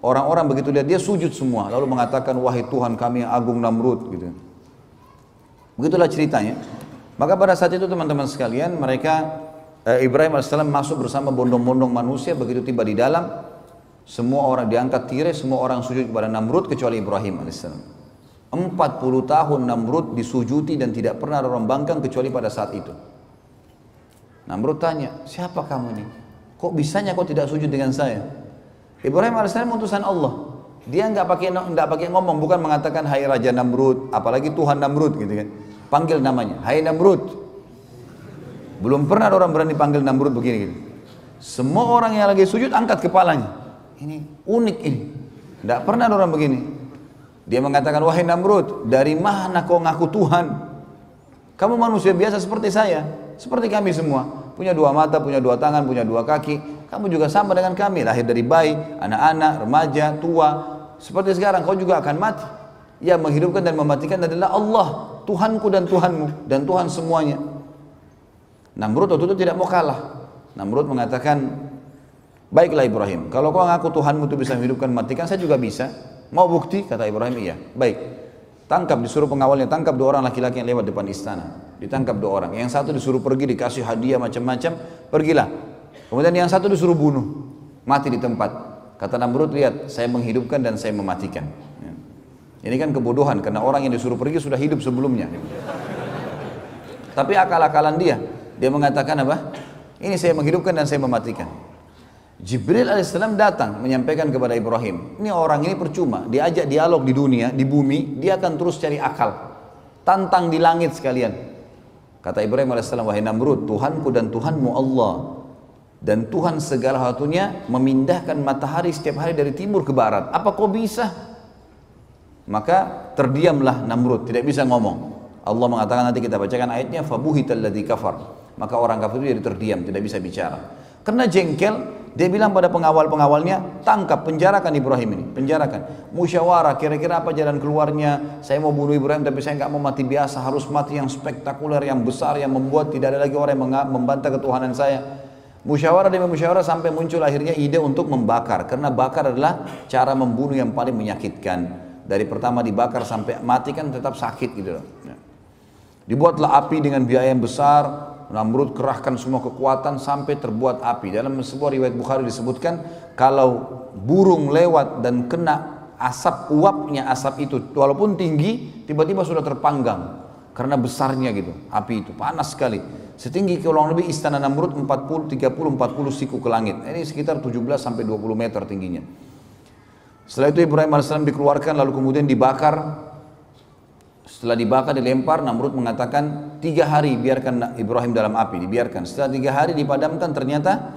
orang-orang begitu lihat dia sujud semua, lalu mengatakan, wahai Tuhan kami yang agung Namrud, gitu. Begitulah ceritanya. Maka pada saat itu teman-teman sekalian, Ibrahim AS masuk bersama bondong-bondong manusia. Begitu tiba di dalam, semua orang diangkat tirai, semua orang sujud kepada Namrud kecuali Ibrahim AS. 40 tahun Namrud disujuti dan tidak pernah ada orang bangkang kecuali pada saat itu. Namrud tanya, siapa kamu ini? Kok bisanya kau tidak sujud dengan saya? Ibrahim AS utusan Allah. Dia nggak pakai ngomong, bukan mengatakan hai Raja Namrud, apalagi Tuhan Namrud, gitu kan. Panggil namanya, hai Namrud. Belum pernah ada orang berani panggil Namrud begini gitu. Semua orang yang lagi sujud angkat kepalanya. Ini unik ini. Tidak pernah ada orang begini. Dia mengatakan, wahai Namrud, dari mana kau ngaku Tuhan? Kamu manusia biasa seperti saya, seperti kami semua. Punya dua mata, punya dua tangan, punya dua kaki. Kamu juga sama dengan kami, lahir dari bayi, anak-anak, remaja, tua. Seperti sekarang kau juga akan mati. Yang menghidupkan dan mematikan adalah Allah, Tuhanku dan Tuhanmu, dan Tuhan semuanya. Namrud waktu itu tidak mau kalah. Namrud mengatakan, baiklah Ibrahim, kalau kau ngaku Tuhanmu itu bisa menghidupkan, mematikan, saya juga bisa. Mau bukti? Kata Ibrahim, iya. Baik, tangkap, disuruh pengawalnya, tangkap dua orang laki-laki yang lewat depan istana. Ditangkap dua orang, yang satu disuruh pergi, dikasih hadiah macam-macam, pergilah. Kemudian yang satu disuruh bunuh, mati di tempat. Kata Namrud, lihat, saya menghidupkan dan saya mematikan. Ini kan kebodohan, karena orang yang disuruh pergi sudah hidup sebelumnya. Tapi akal-akalan dia mengatakan apa? Ini saya menghidupkan dan saya mematikan. Jibril alaihissalam datang menyampaikan kepada Ibrahim, ini orang ini percuma, diajak dialog di dunia, di bumi, dia akan terus cari akal. Tantang di langit sekalian. Kata Ibrahim alaihissalam, wahai Namrud, Tuhanku dan Tuhanmu Allah. Dan Tuhan segala satunya memindahkan matahari setiap hari dari timur ke barat. Apa kau bisa? Maka terdiamlah Namrud, tidak bisa ngomong. Allah mengatakan, nanti kita bacakan ayatnya, fabuhital ladzi kafar. Maka orang kafir itu jadi terdiam, tidak bisa bicara. Karena jengkel, Dia bilang pada pengawal-pengawalnya, tangkap, penjarakan Ibrahim ini, penjarakan. Musyawarah, kira-kira apa jalan keluarnya? Saya mau bunuh Ibrahim tapi saya nggak mau mati biasa, harus mati yang spektakuler, yang besar, yang membuat tidak ada lagi orang yang membantah ketuhanan saya. Musyawarah demi musyawarah sampai muncul akhirnya ide untuk membakar, karena bakar adalah cara membunuh yang paling menyakitkan. Dari pertama dibakar sampai mati kan tetap sakit gitu loh. Dibuatlah api dengan biaya yang besar. Namrud kerahkan semua kekuatan sampai terbuat api. Dalam sebuah riwayat Bukhari disebutkan, kalau burung lewat dan kena asap, uapnya asap itu walaupun tinggi, tiba-tiba sudah terpanggang karena besarnya gitu. Api itu panas sekali, setinggi kurang lebih istana Namrud 40 siku ke langit. Ini sekitar 17 sampai 20 meter tingginya. Setelah itu Ibrahim AS dikeluarkan lalu kemudian dibakar. Setelah dibakar, dilempar, Namrud mengatakan 3 hari biarkan Ibrahim dalam api, dibiarkan. Setelah 3 hari dipadamkan, ternyata